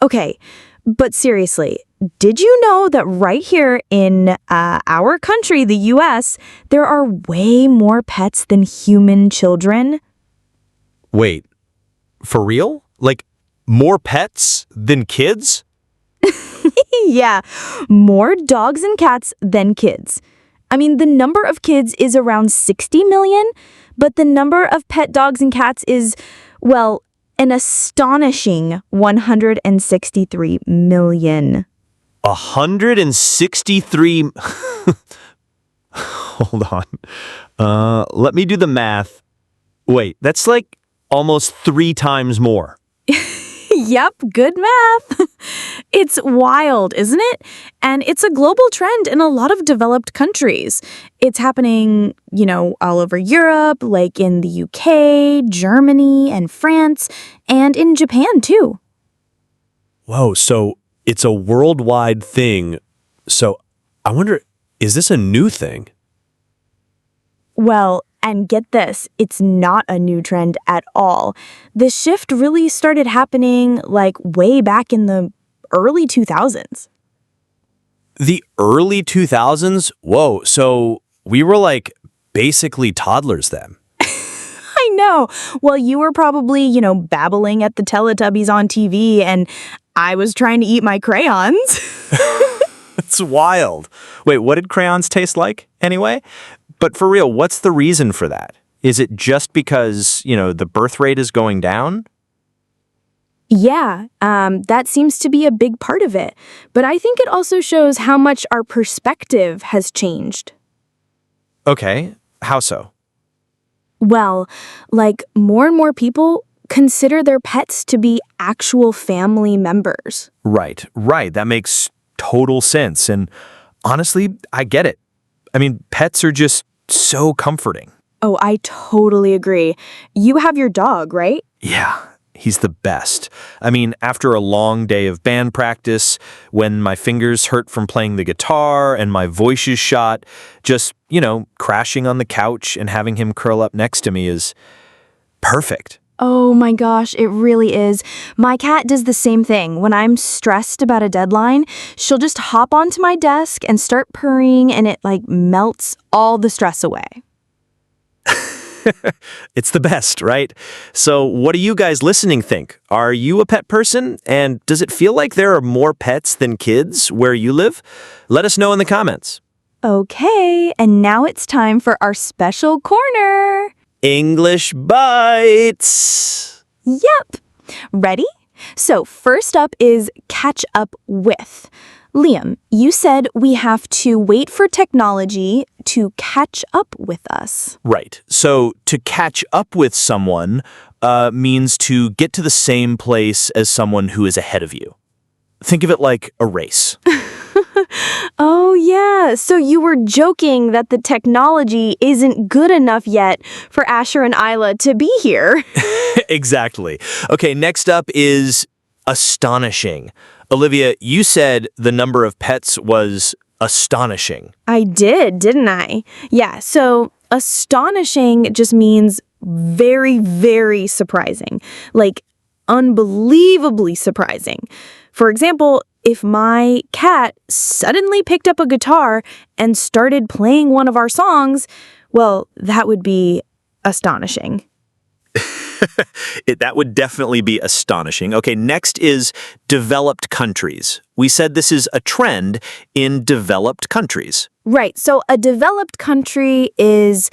Okay, but seriously, did you know that right here in our country, the US, there are way more pets than human children? Wait, for real? Like, more pets than kids? Yeah, more dogs and cats than kids. I mean, the number of kids is around 60 million, but the number of pet dogs and cats is, well, an astonishing 163 million. 163... Hold on. Let me do the math. Wait, that's like almost 3 times more. Yep, good math. It's wild, isn't it? And it's a global trend in a lot of developed countries. It's happening, all over Europe, like in the UK, Germany, and France, and in Japan, too. Whoa, so it's a worldwide thing. So I wonder, is this a new thing? Well, and get this, it's not a new trend at all. The shift really started happening way back in the early 2000s. The early 2000s? Whoa, so we were basically toddlers then. I know. Well, you were probably, babbling at the Teletubbies on TV, and I was trying to eat my crayons. It's wild. Wait, what did crayons taste like anyway? But for real, what's the reason for that? Is it just because, the birth rate is going down? Yeah, that seems to be a big part of it. But I think it also shows how much our perspective has changed. Okay, how so? Well, more and more people consider their pets to be actual family members. Right. That makes total sense. And honestly, I get it. I mean, pets are just so comforting. Oh, I totally agree. You have your dog, right? Yeah, he's the best. I mean, after a long day of band practice, when my fingers hurt from playing the guitar and my voice is shot, just, crashing on the couch and having him curl up next to me is perfect. Oh my gosh, it really is. My cat does the same thing. When I'm stressed about a deadline, she'll just hop onto my desk and start purring, and it melts all the stress away. It's the best, right? So what do you guys listening think? Are you a pet person? And does it feel like there are more pets than kids where you live? Let us know in the comments. Okay, and now it's time for our special corner. English Bites! Yep. Ready? So first up is catch up with. Liam, you said we have to wait for technology to catch up with us. Right. So to catch up with someone means to get to the same place as someone who is ahead of you. Think of it like a race. Oh, yeah. So you were joking that the technology isn't good enough yet for Asher and Isla to be here. Exactly. Okay, next up is astonishing. Olivia, you said the number of pets was astonishing. I did, didn't I? Yeah, so astonishing just means very, very surprising. Like unbelievably surprising. For example, if my cat suddenly picked up a guitar and started playing one of our songs, well, that would be astonishing. That would definitely be astonishing. Okay, next is developed countries. We said this is a trend in developed countries. Right, so a developed country is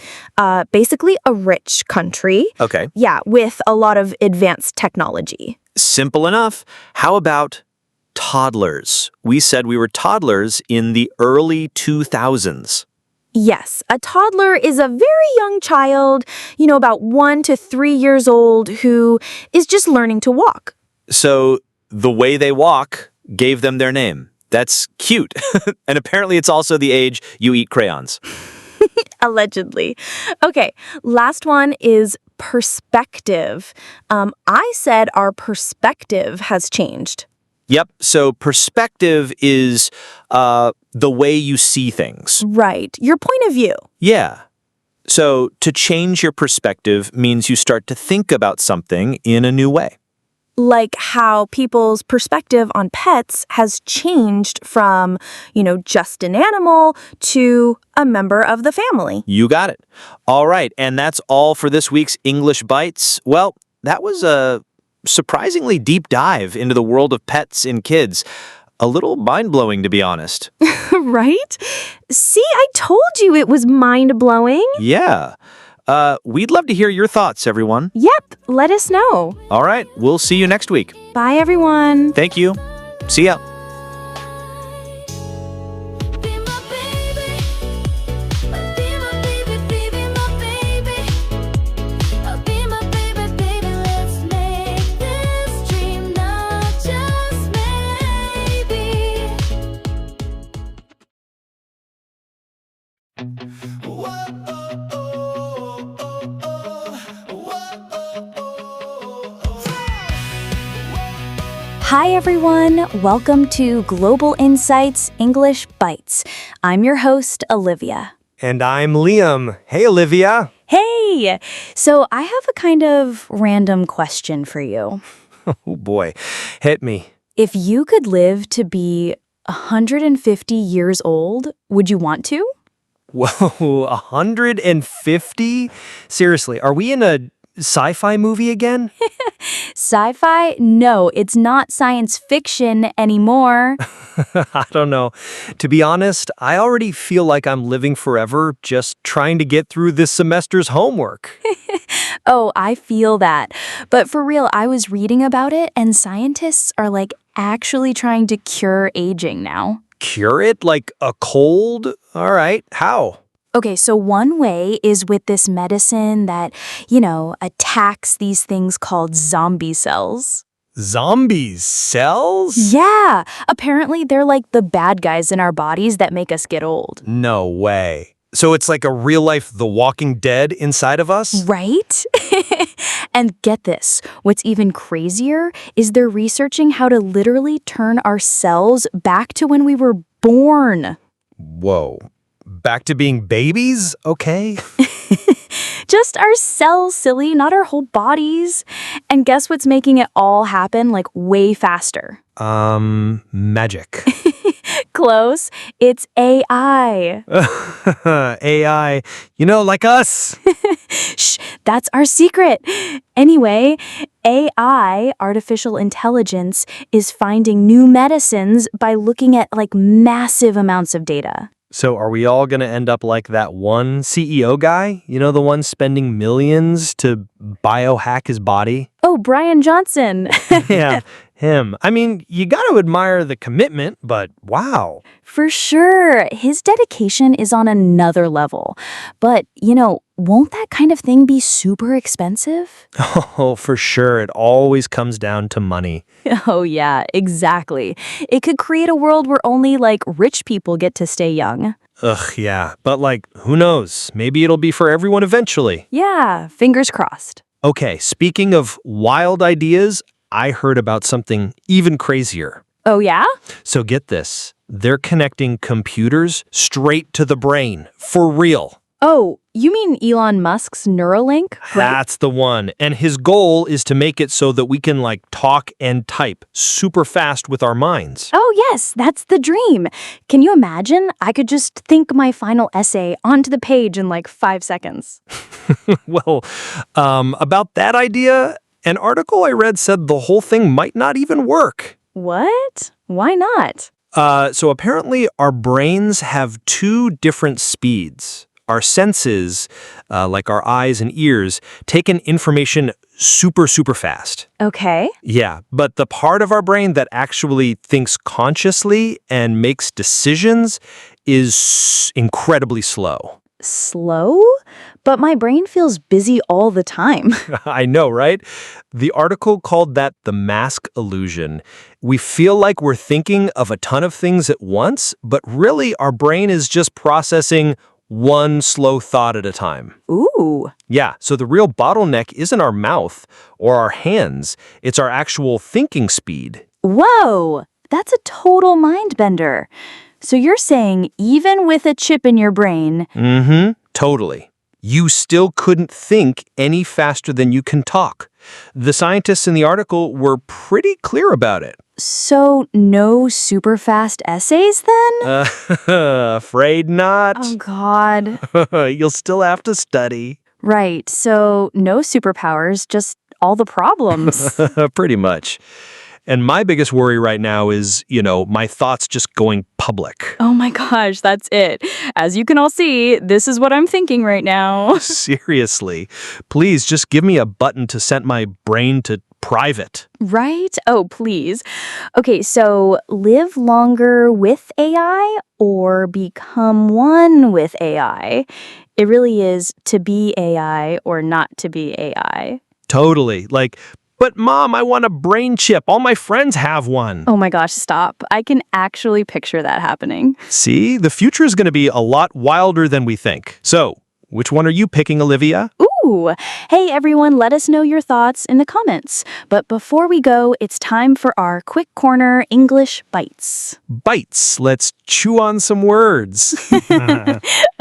basically a rich country. Okay, Yeah, with a lot of advanced technology. simple enough. How about toddlers? We said we were toddlers in the early 2000s. Yes, a toddler is a very young child, about 1 to 3 years old, who is just learning to walk. So the way they walk gave them their name. That's cute. And apparently it's also the age you eat crayons. Allegedly. Okay, last one is perspective. I said our perspective has changed. Yep, so perspective is the way you see things. Right, your point of view. Yeah. So to change your perspective means you start to think about something in a new way. Like how people's perspective on pets has changed from, just an animal to a member of the family. You got it. All right, and that's all for this week's English Bites. Well, that was a surprisingly deep dive into the world of pets and kids. A little mind-blowing, to be honest. Right? See, I told you it was mind-blowing. Yeah. We'd love to hear your thoughts, everyone. Yep, let us know. All right, we'll see you next week. Bye, everyone. Thank you. See ya. Be my baby. Be my baby, baby, my baby. Be my baby, baby. Let's make this dream not just maybe. Hi, everyone. Welcome to Global Insights English Bites. I'm your host, Olivia. And I'm Liam. Hey, Olivia. Hey! So I have a kind of random question for you. Oh boy, hit me. If you could live to be 150 years old, would you want to? Whoa, 150? Seriously, are we in a sci-fi movie again? Sci-fi? No, it's not science fiction anymore. I don't know. To be honest, I already feel like I'm living forever just trying to get through this semester's homework. Oh, I feel that. But for real, I was reading about it, and scientists are actually trying to cure aging now. Cure it? Like a cold? All right, how? Okay, so one way is with this medicine that, attacks these things called zombie cells. Zombies? Cells? Yeah, apparently they're like the bad guys in our bodies that make us get old. No way. So it's like a real-life The Walking Dead inside of us? Right? And get this, what's even crazier is they're researching how to literally turn our cells back to when we were born. Whoa. Back to being babies? Okay. Just our cells, silly, not our whole bodies. And guess what's making it all happen way faster? Magic. Close. It's AI. AI, like us. Shh, that's our secret. Anyway, AI, artificial intelligence, is finding new medicines by looking at massive amounts of data. So are we all going to end up like that one CEO guy? You know, the one spending millions to biohack his body? Oh, Brian Johnson. Yeah, him. I mean, you got to admire the commitment, but wow. For sure. His dedication is on another level. But, won't that kind of thing be super expensive? Oh, for sure. It always comes down to money. Oh, yeah, exactly. It could create a world where only, rich people get to stay young. Ugh, yeah. But who knows? Maybe it'll be for everyone eventually. Yeah, fingers crossed. Okay, speaking of wild ideas, I heard about something even crazier. Oh, yeah? So get this. They're connecting computers straight to the brain. For real. Oh, you mean Elon Musk's Neuralink? Right? That's the one. And his goal is to make it so that we can talk and type super fast with our minds. Oh, yes, that's the dream. Can you imagine? I could just think my final essay onto the page in 5 seconds. Well, about that idea, an article I read said the whole thing might not even work. What? Why not? So apparently our brains have two different speeds. Our senses, like our eyes and ears, take in information super, super fast. Okay. Yeah, but the part of our brain that actually thinks consciously and makes decisions is incredibly slow. Slow? But my brain feels busy all the time. I know, right? The article called that the mask illusion. We feel like we're thinking of a ton of things at once, but really our brain is just processing one slow thought at a time. Ooh. Yeah, so the real bottleneck isn't our mouth or our hands, it's our actual thinking speed. Whoa! That's a total mind bender. So you're saying even with a chip in your brain... Mm-hmm, totally. You still couldn't think any faster than you can talk. The scientists in the article were pretty clear about it. So no super fast essays then? Afraid not. Oh, God. You'll still have to study. Right, so no superpowers, just all the problems. Pretty much. And my biggest worry right now is, my thoughts just going public. Oh my gosh, that's it. As you can all see, this is what I'm thinking right now. Seriously. Please just give me a button to set my brain to private. Right? Oh, please. Okay, so live longer with AI or become one with AI. It really is to be AI or not to be AI. Totally. But Mom, I want a brain chip. All my friends have one. Oh my gosh, stop. I can actually picture that happening. See, the future is going to be a lot wilder than we think. So, which one are you picking, Olivia? Ooh! Hey everyone, let us know your thoughts in the comments. But before we go, it's time for our Quick Corner English Bites. Bites. Let's chew on some words.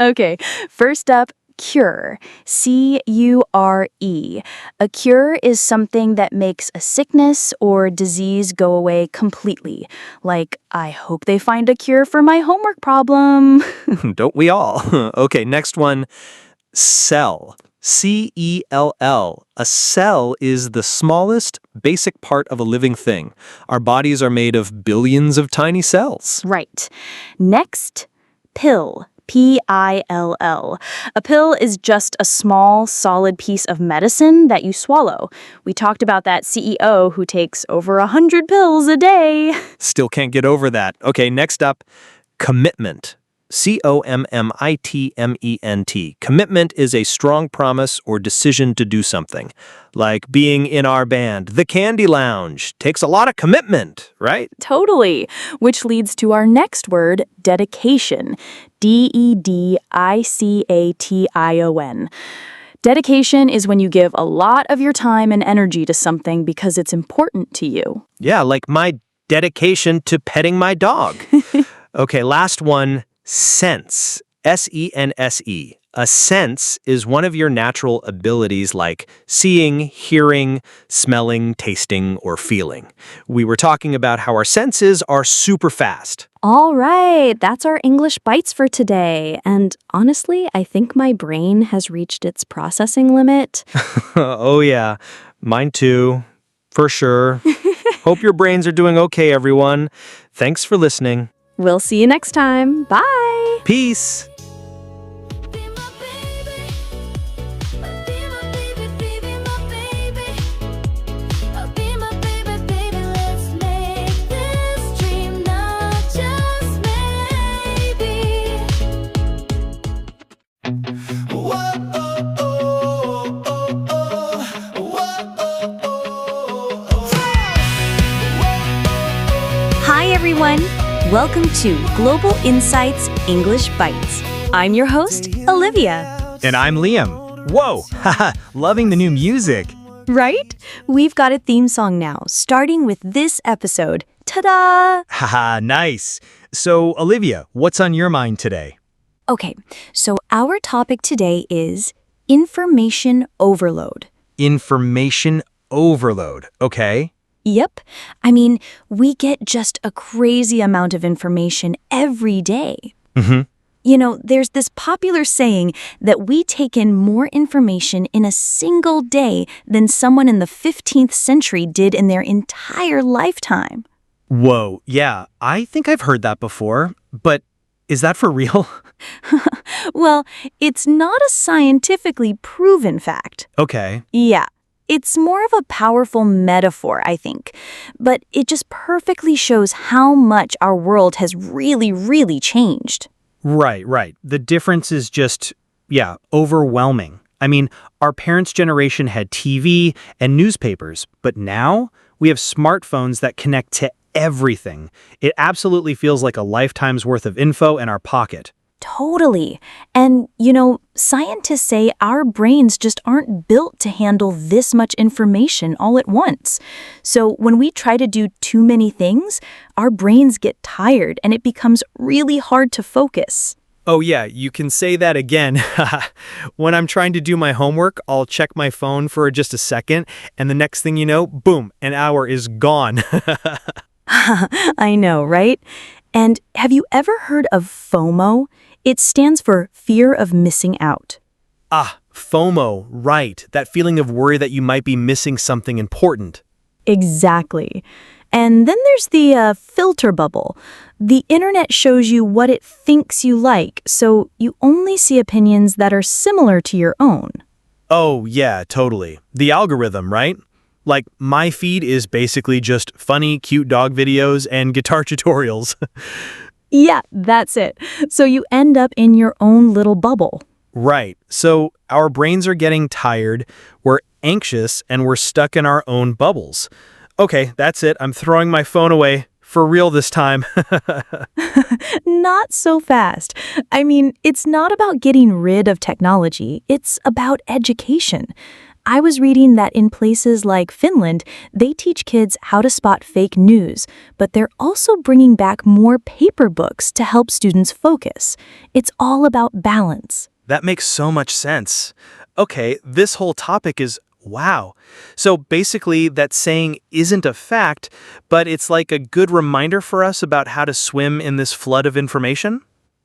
Okay, first up, cure. C-U-R-E. A cure is something that makes a sickness or disease go away completely. Like, I hope they find a cure for my homework problem. Don't we all? Okay, next one. Cell. C-E-L-L. A cell is the smallest basic part of a living thing. Our bodies are made of billions of tiny cells. Right. Next, pill. P-I-L-L. A pill is just a small, solid piece of medicine that you swallow. We talked about that CEO who takes over 100 pills a day. Still can't get over that. Okay, next up, commitment. C-O-M-M-I-T-M-E-N-T. Commitment is a strong promise or decision to do something. Like being in our band, The Candy Lounge. Takes a lot of commitment, right? Totally. Which leads to our next word, dedication. D-E-D-I-C-A-T-I-O-N. Dedication is when you give a lot of your time and energy to something because it's important to you. Yeah, like my dedication to petting my dog. Okay, last one, sense. S-E-N-S-E. A sense is one of your natural abilities like seeing, hearing, smelling, tasting, or feeling. We were talking about how our senses are super fast. All right, that's our English Bites for today. And honestly, I think my brain has reached its processing limit. Oh yeah, mine too, for sure. Hope your brains are doing okay, everyone. Thanks for listening. We'll see you next time. Bye! Peace. Be my baby. Be my baby, baby, my baby. Be my baby, baby. Let's make this dream not just maybe. Hi, everyone. Welcome to Global Insights English Bites. I'm your host, Olivia. And I'm Liam. Whoa, haha, loving the new music. Right? We've got a theme song now, starting with this episode. Ta-da! Haha, nice. So, Olivia, what's on your mind today? Okay, so our topic today is information overload. Information overload, okay? Yep. I mean, we get just a crazy amount of information every day. Mm-hmm. You know, there's this popular saying that we take in more information in a single day than someone in the 15th century did in their entire lifetime. Whoa, yeah, I think I've heard that before, but is that for real? Well, it's not a scientifically proven fact. Okay. Yeah, it's more of a powerful metaphor, I think. But it just perfectly shows how much our world has really changed. Right. The difference is just, overwhelming. I mean, our parents' generation had TV and newspapers, but now we have smartphones that connect to everything. It absolutely feels like a lifetime's worth of info in our pocket. Totally. And, you know, scientists say our brains just aren't built to handle this much information all at once. So when we try to do too many things, our brains get tired and it becomes really hard to focus. Oh yeah, you can say that again. When I'm trying to do my homework, I'll check my phone for just a second, and the next thing you know, boom, an hour is gone. I know, right? And have you ever heard of FOMO? It stands for fear of missing out. Ah, FOMO, right. That feeling of worry that you might be missing something important. Exactly. And then there's the filter bubble. The internet shows you what it thinks you like, so you only see opinions that are similar to your own. Oh, yeah, totally. The algorithm, right? Like, my feed is basically just funny, cute dog videos and guitar tutorials. Yeah, that's it. So you end up in your own little bubble. Right. So our brains are getting tired, we're anxious, and we're stuck in our own bubbles. Okay, that's it. I'm throwing my phone away. For real this time. Not so fast. I mean, it's not about getting rid of technology. It's about education. I was reading that in places like Finland, they teach kids how to spot fake news, but they're also bringing back more paper books to help students focus. It's all about balance. That makes so much sense. Okay, this whole topic is wow. So basically, that saying isn't a fact, but it's like a good reminder for us about how to swim in this flood of information?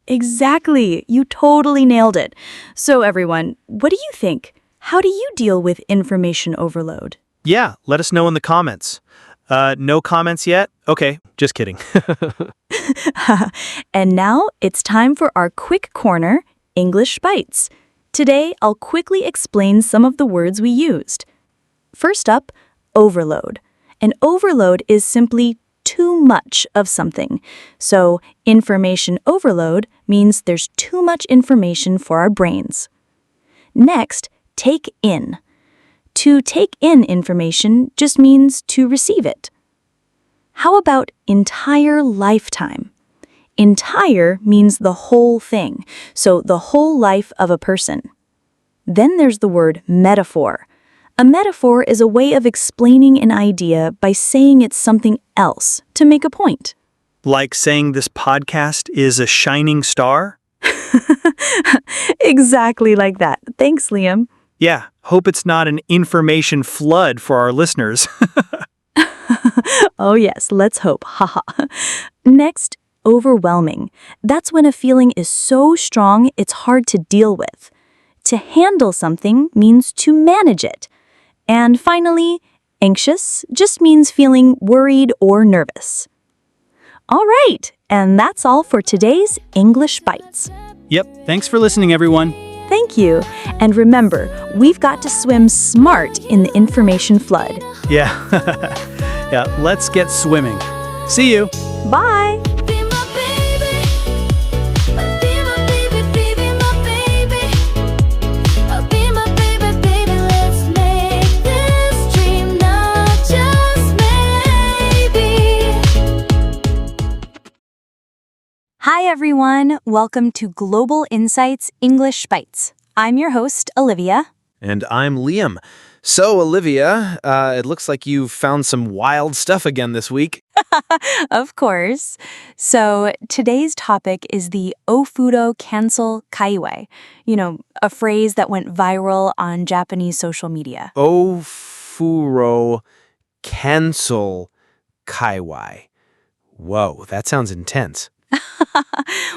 Exactly. You totally nailed it. So everyone, what do you think? How do you deal with information overload? Yeah, let us know in the comments. No comments yet? Okay, just kidding. And now it's time for our quick corner, English Bites. Today, I'll quickly explain some of the words we used. First up, overload. An overload is simply too much of something. So, information overload means there's too much information for our brains. Next, take in. To take in information just means to receive it. How about entire lifetime? Entire means the whole thing, so the whole life of a person. Then there's the word metaphor. A metaphor is a way of explaining an idea by saying it's something else to make a point. Like saying this podcast is a shining star? Exactly like that. Thanks, Liam. Yeah, hope it's not an information flood for our listeners. Oh yes, let's hope. Haha. Next, overwhelming. That's when a feeling is so strong it's hard to deal with. To handle something means to manage it. And finally, anxious just means feeling worried or nervous. All right, And that's all for today's English Bites. Yep, thanks for listening, everyone. Thank you. And remember, we've got to swim smart in the information flood. Yeah. Yeah, let's get swimming. See you. Bye! Be my baby. Be my baby, baby, my baby. Be my baby, baby. Let's make this dream not just maybe. Hi, everyone. Welcome to Global Insights English Bites. I'm your host, Olivia. And I'm Liam. So, Olivia, it looks like you've found some wild stuff again this week. Of course. So, today's topic is the Ofuro cancel kaiwai. You know, a phrase that went viral on Japanese social media. Ofuro cancel kaiwai. Whoa, that sounds intense.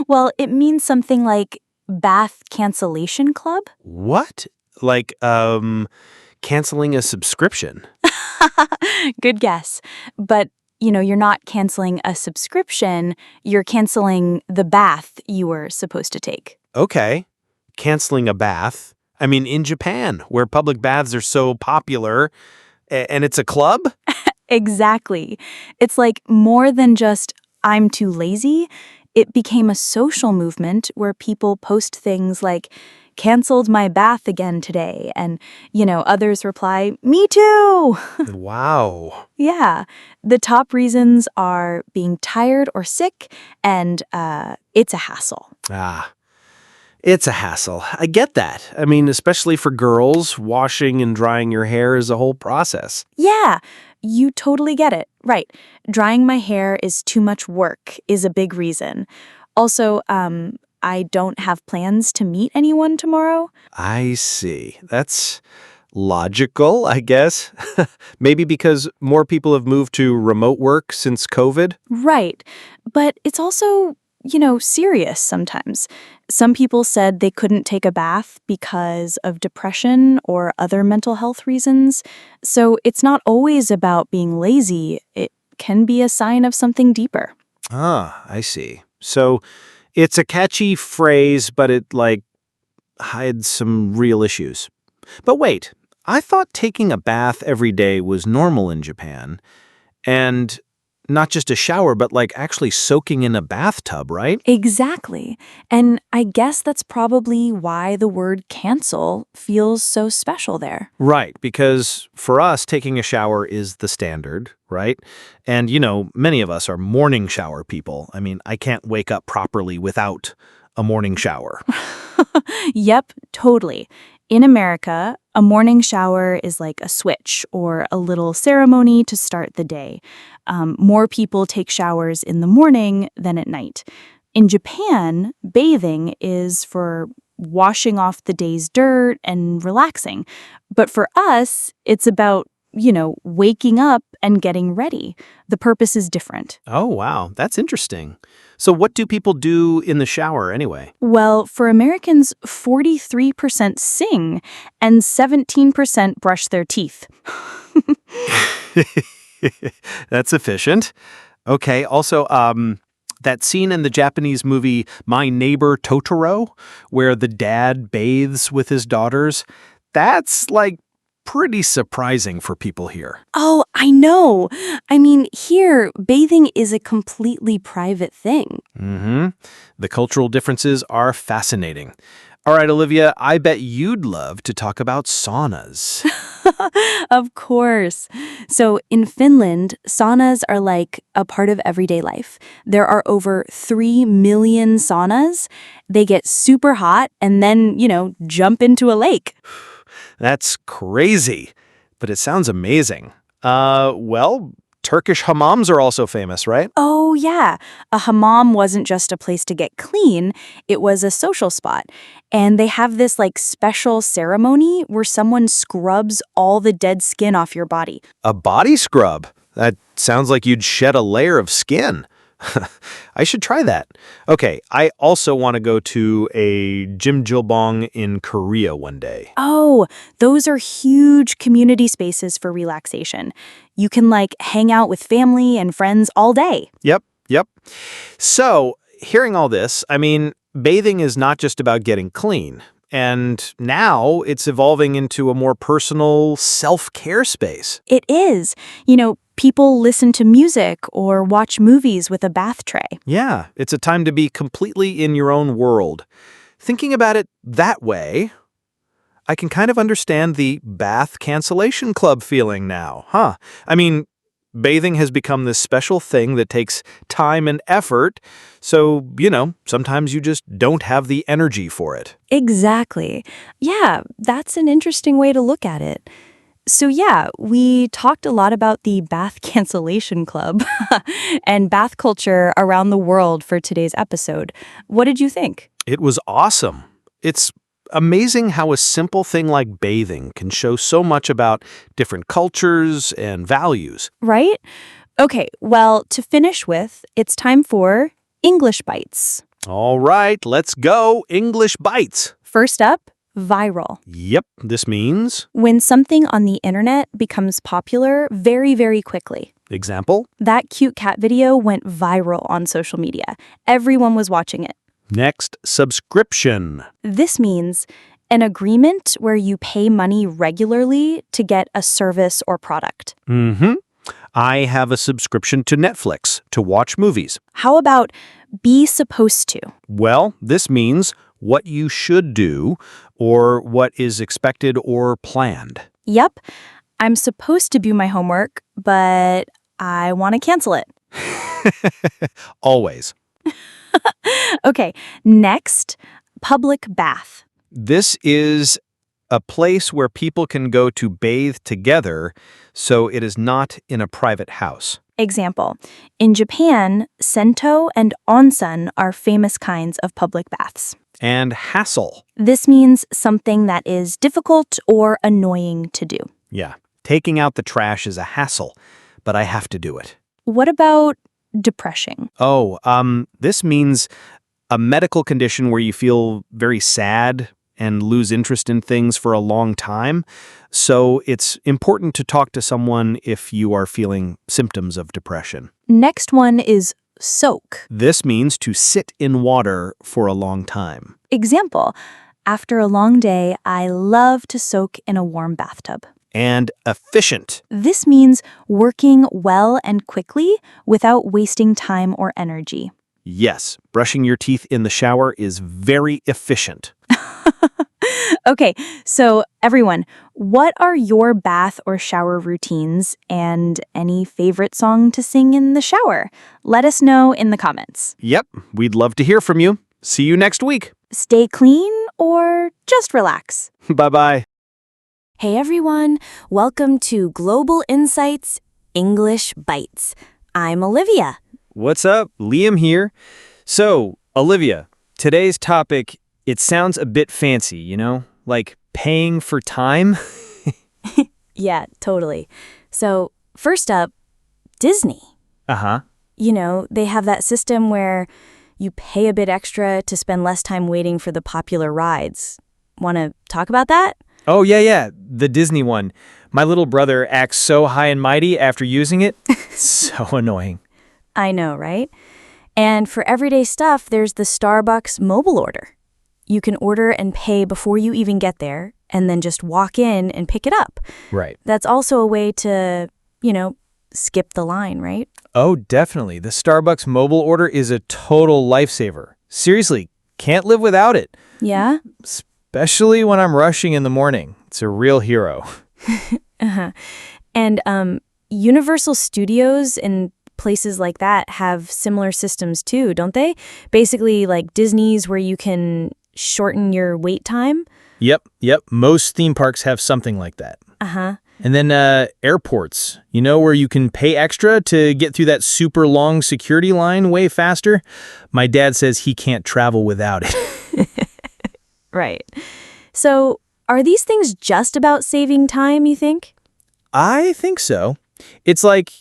Well, it means something like bath cancellation club. What? Like, canceling a subscription? Good guess. But, you're not canceling a subscription, you're canceling the bath you were supposed to take. Okay. Canceling a bath. I mean, in Japan, where public baths are so popular, and it's a club? Exactly. It's like more than just, I'm too lazy. It became a social movement where people post things like, canceled my bath again today. And, others reply, me too. Wow. Yeah. The top reasons are being tired or sick, and it's a hassle. Ah, it's a hassle. I get that. I mean, especially for girls, washing and drying your hair is a whole process. Yeah, you totally get it. Right. Drying my hair is too much work is a big reason. Also, I don't have plans to meet anyone tomorrow. I see. That's logical, I guess. Maybe because more people have moved to remote work since COVID. Right. But it's also, serious sometimes. Some people said they couldn't take a bath because of depression or other mental health reasons. So it's not always about being lazy. It can be a sign of something deeper. Ah, I see. So it's a catchy phrase, but it, hides some real issues. But wait, I thought taking a bath every day was normal in Japan. And not just a shower, but actually soaking in a bathtub, right? Exactly. And I guess that's probably why the word cancel feels so special there. Right, because for us, taking a shower is the standard, right? And, many of us are morning shower people. I mean, I can't wake up properly without a morning shower. Yep, totally. In America, a morning shower is like a switch or a little ceremony to start the day. More people take showers in the morning than at night. In Japan, bathing is for washing off the day's dirt and relaxing. But for us, it's about, waking up and getting ready. The purpose is different. Oh, wow. That's interesting. So what do people do in the shower anyway? Well, for Americans, 43% sing and 17% brush their teeth. That's efficient. Okay. Also, that scene in the Japanese movie My Neighbor Totoro, where the dad bathes with his daughters, that's pretty surprising for people here. Oh, I know. I mean, here, bathing is a completely private thing. Mm-hmm. The cultural differences are fascinating. All right, Olivia, I bet you'd love to talk about saunas. Of course. So in Finland, saunas are like a part of everyday life. There are over 3 million saunas. They get super hot and then, jump into a lake. That's crazy, but it sounds amazing. Well, Turkish hammams are also famous, right? Oh, yeah. A hammam wasn't just a place to get clean, it was a social spot. And they have this special ceremony where someone scrubs all the dead skin off your body. A body scrub? That sounds like you'd shed a layer of skin. I should try that. Okay, I also want to go to a jjimjilbang in Korea one day. Oh, those are huge community spaces for relaxation. You can hang out with family and friends all day. Yep, Yep. So, hearing all this, I mean, bathing is not just about getting clean. And now it's evolving into a more personal self-care space. It is. You know, people listen to music or watch movies with a bath tray. Yeah, it's a time to be completely in your own world. Thinking about it that way, I can kind of understand the bath cancellation club feeling now, huh? I mean, bathing has become this special thing that takes time and effort, so, sometimes you just don't have the energy for it. Exactly. Yeah, that's an interesting way to look at it. So yeah, we talked a lot about the bath cancellation club and bath culture around the world for today's episode. What did you think? It was awesome. It's amazing how a simple thing like bathing can show so much about different cultures and values. Right? Okay, well, to finish with, it's time for English Bites. All right, let's go. English bites. First up, viral. Yep, this means... When something on the internet becomes popular very, very quickly. Example? That cute cat video went viral on social media. Everyone was watching it. Next, subscription. This means an agreement where you pay money regularly to get a service or product. Mm-hmm. I have a subscription to Netflix to watch movies. How about be supposed to? Well, this means what you should do or what is expected or planned. Yep, I'm supposed to do my homework, but I want to cancel it. Always. Okay, next, public bath. This is a place where people can go to bathe together, so it is not in a private house. Example, in Japan, sento and onsen are famous kinds of public baths. And hassle. This means something that is difficult or annoying to do. Yeah, taking out the trash is a hassle, but I have to do it. What about depression? Oh, this means a medical condition where you feel very sad and lose interest in things for a long time. So it's important to talk to someone if you are feeling symptoms of depression. Next one is soak. This means to sit in water for a long time. Example, after a long day, I love to soak in a warm bathtub. And efficient. This means working well and quickly without wasting time or energy. Yes, brushing your teeth in the shower is very efficient. Okay, so everyone, what are your bath or shower routines and any favorite song to sing in the shower? Let us know in the comments. Yep, we'd love to hear from you. See you next week. Stay clean or just relax. Bye-bye. Hey everyone, welcome to Global Insights English Bites. I'm Olivia. What's up? Liam here. So, Olivia, today's topic, it sounds a bit fancy, like paying for time. Yeah, totally. So, first up, Disney. Uh-huh. They have that system where you pay a bit extra to spend less time waiting for the popular rides. Want to talk about that? Oh, yeah, the Disney one. My little brother acts so high and mighty after using it. So annoying. I know, right? And for everyday stuff, there's the Starbucks mobile order. You can order and pay before you even get there, and then just walk in and pick it up. Right. That's also a way to, skip the line, right? Oh, definitely. The Starbucks mobile order is a total lifesaver. Seriously, can't live without it. Yeah? Especially when I'm rushing in the morning. It's a real hero. Uh-huh. And Universal Studios and places like that have similar systems too, don't they? Basically like Disney's where you can shorten your wait time. Yep. Most theme parks have something like that. Uh-huh. And then airports, where you can pay extra to get through that super long security line way faster. My dad says he can't travel without it. Right. So, are these things just about saving time, you think? I think so. It's like,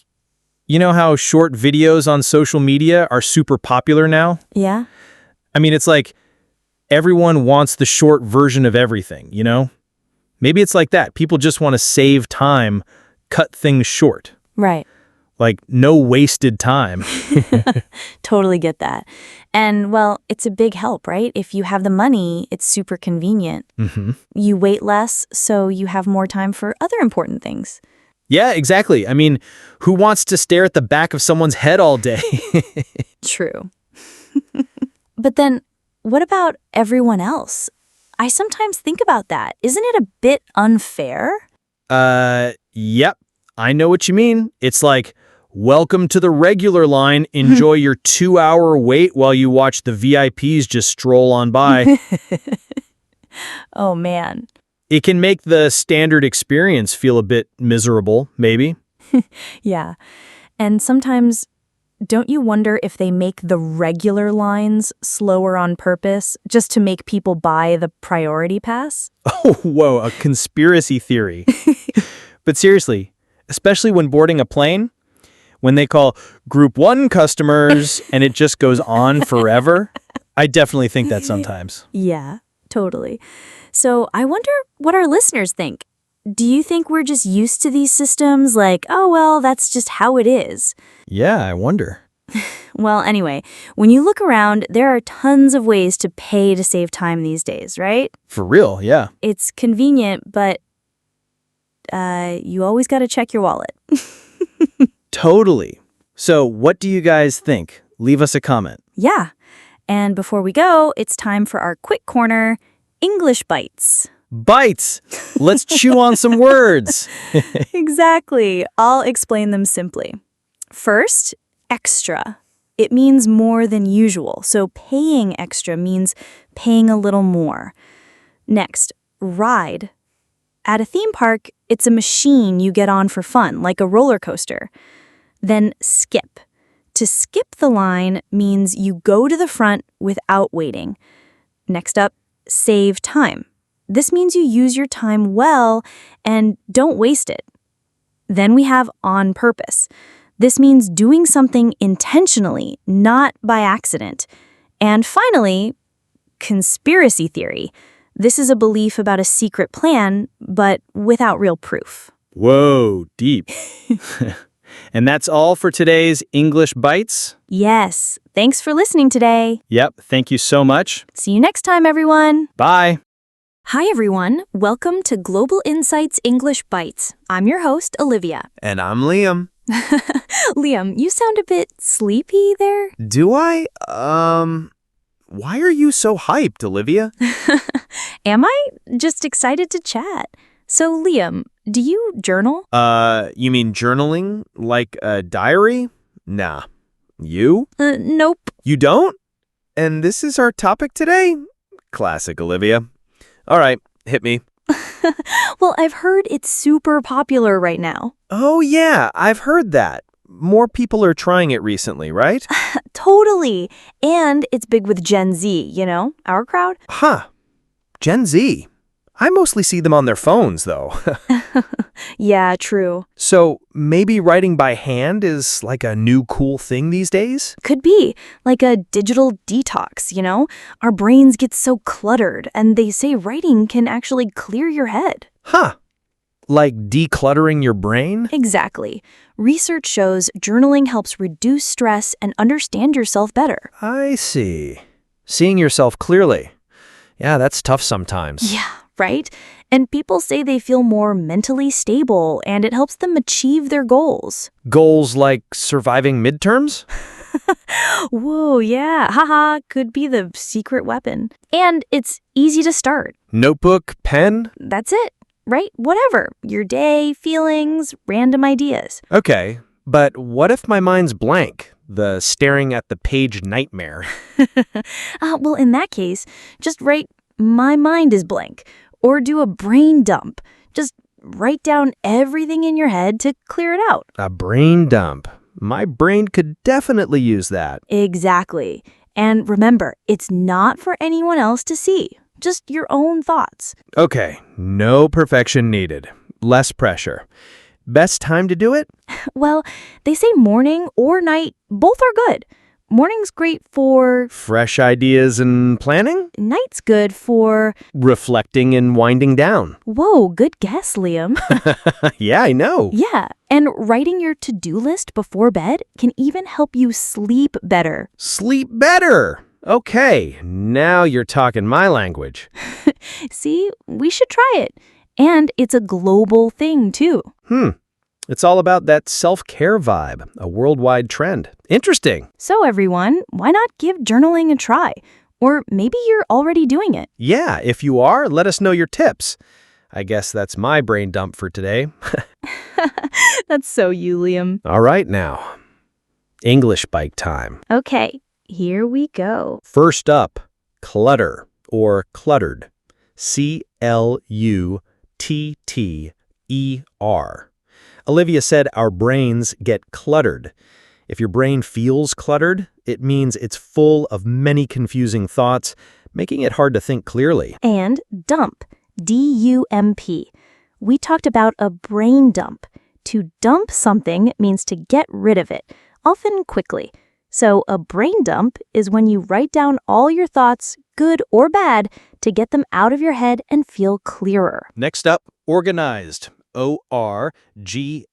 how short videos on social media are super popular now? Yeah. I mean, it's like everyone wants the short version of everything, Maybe it's like that. People just want to save time, cut things short. Right. Like, no wasted time. Totally get that. And, well, it's a big help, right? If you have the money, it's super convenient. Mm-hmm. You wait less, so you have more time for other important things. Yeah, exactly. I mean, who wants to stare at the back of someone's head all day? True. But then, what about everyone else? I sometimes think about that. Isn't it a bit unfair? Yep. I know what you mean. It's like, welcome to the regular line. Enjoy your 2-hour wait while you watch the VIPs just stroll on by. Oh, man. It can make the standard experience feel a bit miserable, maybe. Yeah. And sometimes, don't you wonder if they make the regular lines slower on purpose just to make people buy the priority pass? Oh, whoa, a conspiracy theory. But seriously, especially when boarding a plane, when they call Group 1 customers and it just goes on forever, I definitely think that sometimes. Yeah, totally. So I wonder what our listeners think. Do you think we're just used to these systems like, oh, well, that's just how it is? Yeah, I wonder. Well, anyway, when you look around, there are tons of ways to pay to save time these days, right? For real, yeah. It's convenient, but you always got to check your wallet. Totally. So what do you guys think? Leave us a comment. Yeah. And before we go, it's time for our quick corner, English Bites. Bites! Let's chew on some words. Exactly. I'll explain them simply. First, extra. It means more than usual, so paying extra means paying a little more. Next, ride. At a theme park, it's a machine you get on for fun, like a roller coaster. Then skip. To skip the line means you go to the front without waiting. Next up, save time. This means you use your time well and don't waste it. Then we have on purpose. This means doing something intentionally, not by accident. And finally, conspiracy theory. This is a belief about a secret plan, but without real proof. Whoa, deep. And that's all for today's English Bites. Yes, thanks for listening today. Yep, thank you so much. See you next time, everyone. Bye. Hi, everyone. Welcome to Global Insights English Bites. I'm your host, Olivia. And I'm Liam. Liam, you sound a bit sleepy there. Do I? Why are you so hyped, Olivia? Am I? Just excited to chat. So, Liam, do you journal? You mean journaling? Like a diary? Nah. You? Nope. You don't? And this is our topic today? Classic, Olivia. All right, hit me. Well, I've heard it's super popular right now. Oh, yeah, I've heard that. More people are trying it recently, right? Totally. And it's big with Gen Z, you know, our crowd. Huh. Gen Z. I mostly see them on their phones, though. Yeah, true. So maybe writing by hand is like a new cool thing these days? Could be like a digital detox, you know? Our brains get so cluttered, and they say writing can actually clear your head. Huh. Like decluttering your brain? Exactly. Research shows journaling helps reduce stress and understand yourself better. I see. Seeing yourself clearly. Yeah, that's tough sometimes. Yeah, right? And people say they feel more mentally stable and it helps them achieve their goals. Goals like surviving midterms? Whoa, yeah. Haha, could be the secret weapon. And it's easy to start. Notebook, pen? That's it, right? Whatever. Your day, feelings, random ideas. Okay, but what if my mind's blank? The staring at the page nightmare. Well, in that case, just write, "My mind is blank," or do a brain dump. Just write down everything in your head to clear it out. A brain dump. My brain could definitely use that. Exactly. And remember, it's not for anyone else to see. Just your own thoughts. Okay, no perfection needed. Less pressure. Best time to do it? Well, they say morning or night, both are good. morning's great for... Fresh ideas and planning? Night's good for... Reflecting and winding down. Whoa, good guess, Liam. Yeah, I know. Yeah, and writing your to-do list before bed can even help you sleep better. Sleep better. Okay, now you're talking my language. See, we should try it. And it's a global thing, too. It's all about that self-care vibe, a worldwide trend. Interesting. So everyone, why not give journaling a try? Or maybe you're already doing it. Yeah, if you are, let us know your tips. I guess that's my brain dump for today. That's so you, Liam. All right now. English bike time. Okay, here we go. First up, clutter or cluttered. C-L-U-T-T-E-R. Olivia said our brains get cluttered. If your brain feels cluttered, it means it's full of many confusing thoughts, making it hard to think clearly. And dump, D-U-M-P. We talked about a brain dump. To dump something means to get rid of it, often quickly. So a brain dump is when you write down all your thoughts, good or bad, to get them out of your head and feel clearer. Next up, organized. O-R-G-A-N-I-Z-E-D.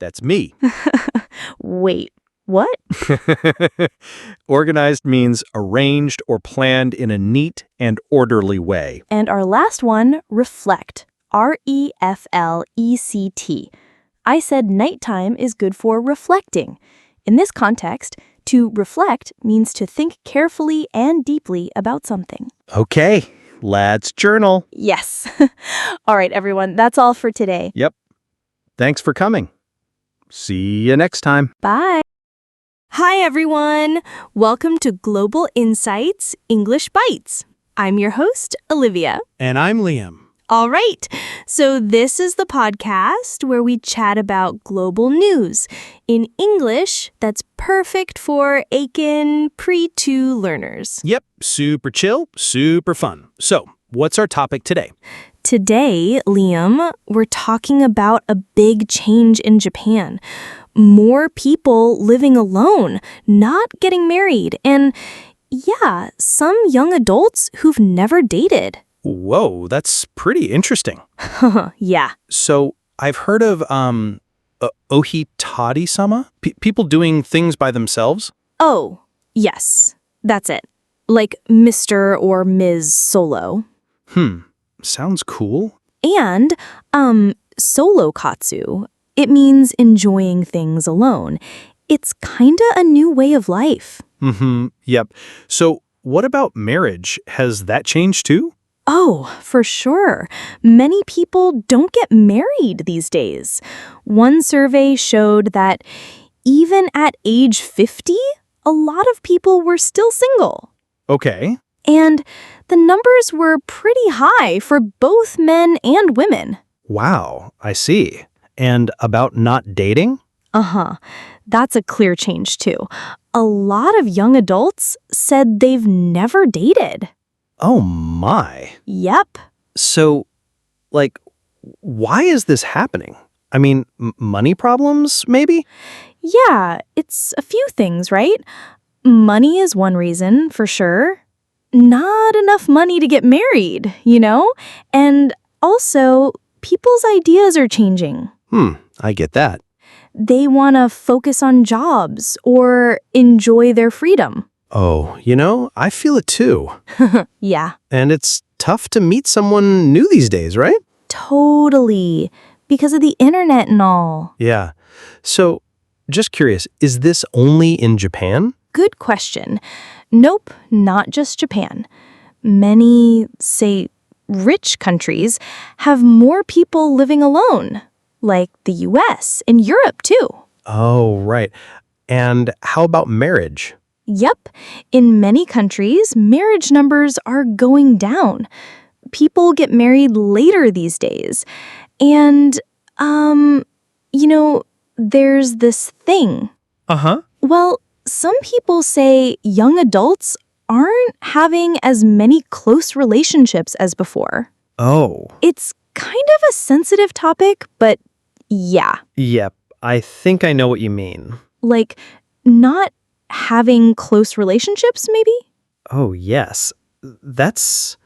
That's me. Wait, what? Organized means arranged or planned in a neat and orderly way. And our last one, reflect. R-E-F-L-E-C-T. I said nighttime is good for reflecting. In this context, to reflect means to think carefully and deeply about something. Okay, let's journal. Yes. All right, everyone, that's all for today. Yep. Thanks for coming. See you next time. Bye. Hi, everyone. Welcome to Global Insights English Bites. I'm your host, Olivia. And I'm Liam. All right, so this is the podcast where we chat about global news in English that's perfect for Aiken pre-2 learners. Yep, super chill, super fun. So, what's our topic today? Today, Liam, we're talking about a big change in Japan. More people living alone, not getting married, and yeah, some young adults who've never dated. Whoa, that's pretty interesting. Yeah. So, I've heard of ohitari-sama? People doing things by themselves? Oh, yes, that's it. Like Mr. or Ms. Solo. Sounds cool. And, solo katsu. It means enjoying things alone. It's kinda a new way of life. Yep. So, what about marriage? Has that changed too? Oh, for sure. Many people don't get married these days. One survey showed that even at age 50, a lot of people were still single. Okay. And the numbers were pretty high for both men and women. Wow, I see. And about not dating? That's a clear change too. A lot of young adults said they've never dated. Oh my. Yep. So, why is this happening? I mean, money problems, maybe? Yeah, it's a few things, right? Money is one reason, for sure. Not enough money to get married, you know? And also, people's ideas are changing. I get that. They want to focus on jobs or enjoy their freedom. Oh, I feel it too. Yeah. And it's tough to meet someone new these days, right? Totally. Because of the internet and all. Yeah. So, just curious, is this only in Japan? Good question. Nope, not just Japan. Many, say, rich countries have more people living alone, like the US and Europe too. Oh, right. And how about marriage? Yep. In many countries, marriage numbers are going down. People get married later these days. And, there's this thing. Well, some people say young adults aren't having as many close relationships as before. Oh. It's kind of a sensitive topic, but yeah. Yep, I think I know what you mean. Like, not having close relationships, maybe? Oh, yes. That's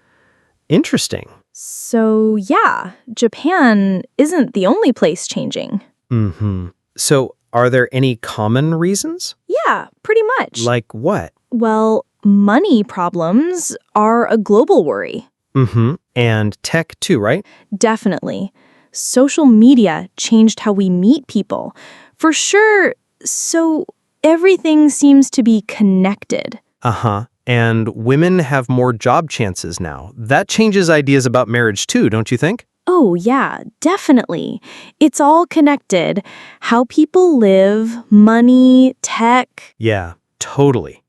interesting. So, yeah, Japan isn't the only place changing. Mm-hmm. So, are there any common reasons? Yeah, pretty much. Like what? Well, money problems are a global worry. Mm-hmm. And tech too, right? Definitely. Social media changed how we meet people. For sure, so everything seems to be connected. Uh-huh. And women have more job chances now. That changes ideas about marriage too, don't you think? Oh, yeah, definitely. It's all connected. How people live, money, tech. Yeah, totally.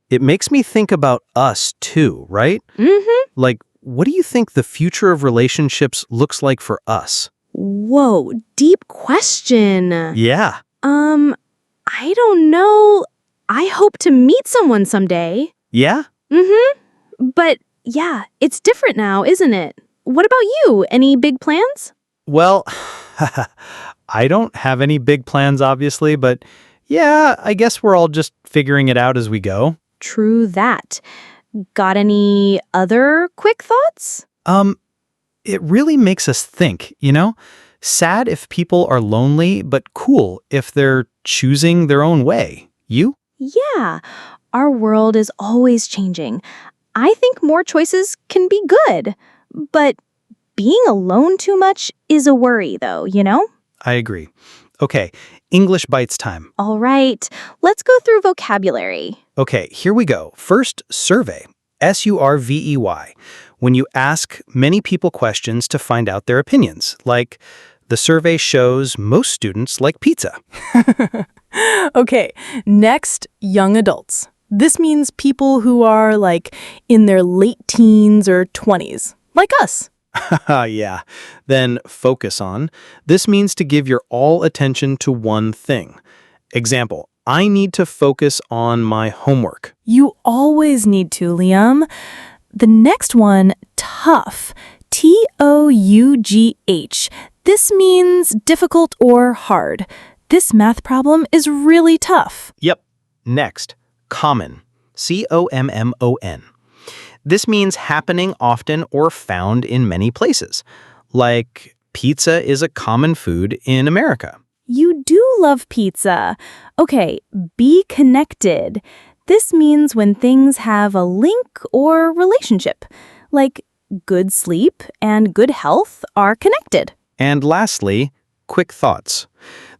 It makes me think about us too, right? Mm-hmm. Like, what do you think the future of relationships looks like for us? Whoa, deep question. Yeah. I don't know. I hope to meet someone someday. Yeah? Mm-hmm. But yeah, it's different now, isn't it? What about you? Any big plans? Well, I don't have any big plans, obviously, but yeah, I guess we're all just figuring it out as we go. True that. Got any other quick thoughts? It really makes us think, you know? Sad if people are lonely, but cool if they're choosing their own way. You? Yeah, our world is always changing. I think more choices can be good. But being alone too much is a worry, though, you know? I agree. Okay, English bites time. All right, let's go through vocabulary. Okay, here we go. First, survey. S-U-R-V-E-Y. When you ask many people questions to find out their opinions, like the survey shows most students like pizza. Okay, next, young adults. This means people who are like in their late teens or 20s, like us. Yeah. Then focus on. This means to give your all attention to one thing. Example, I need to focus on my homework. You always need to, Liam. The next one, tough. T-O-U-G-H. This means difficult or hard. This math problem is really tough. Yep. Next, common. C-O-M-M-O-N. This means happening often or found in many places. Like, pizza is a common food in America. You do love pizza. Okay, be connected. This means when things have a link or relationship, like good sleep and good health are connected. And lastly, quick thoughts.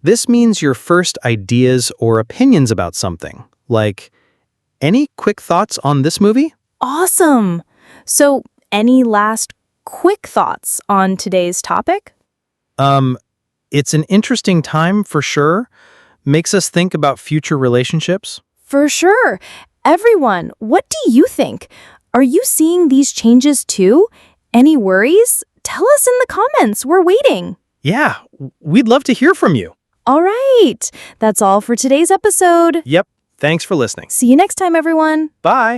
This means your first ideas or opinions about something. Like, any quick thoughts on this movie? Awesome. So, any last quick thoughts on today's topic? It's an interesting time for sure. Makes us think about future relationships. For sure. Everyone, what do you think? Are you seeing these changes too? Any worries? Tell us in the comments. We're waiting. Yeah, we'd love to hear from you. All right. That's all for today's episode. Yep. Thanks for listening. See you next time, everyone. Bye.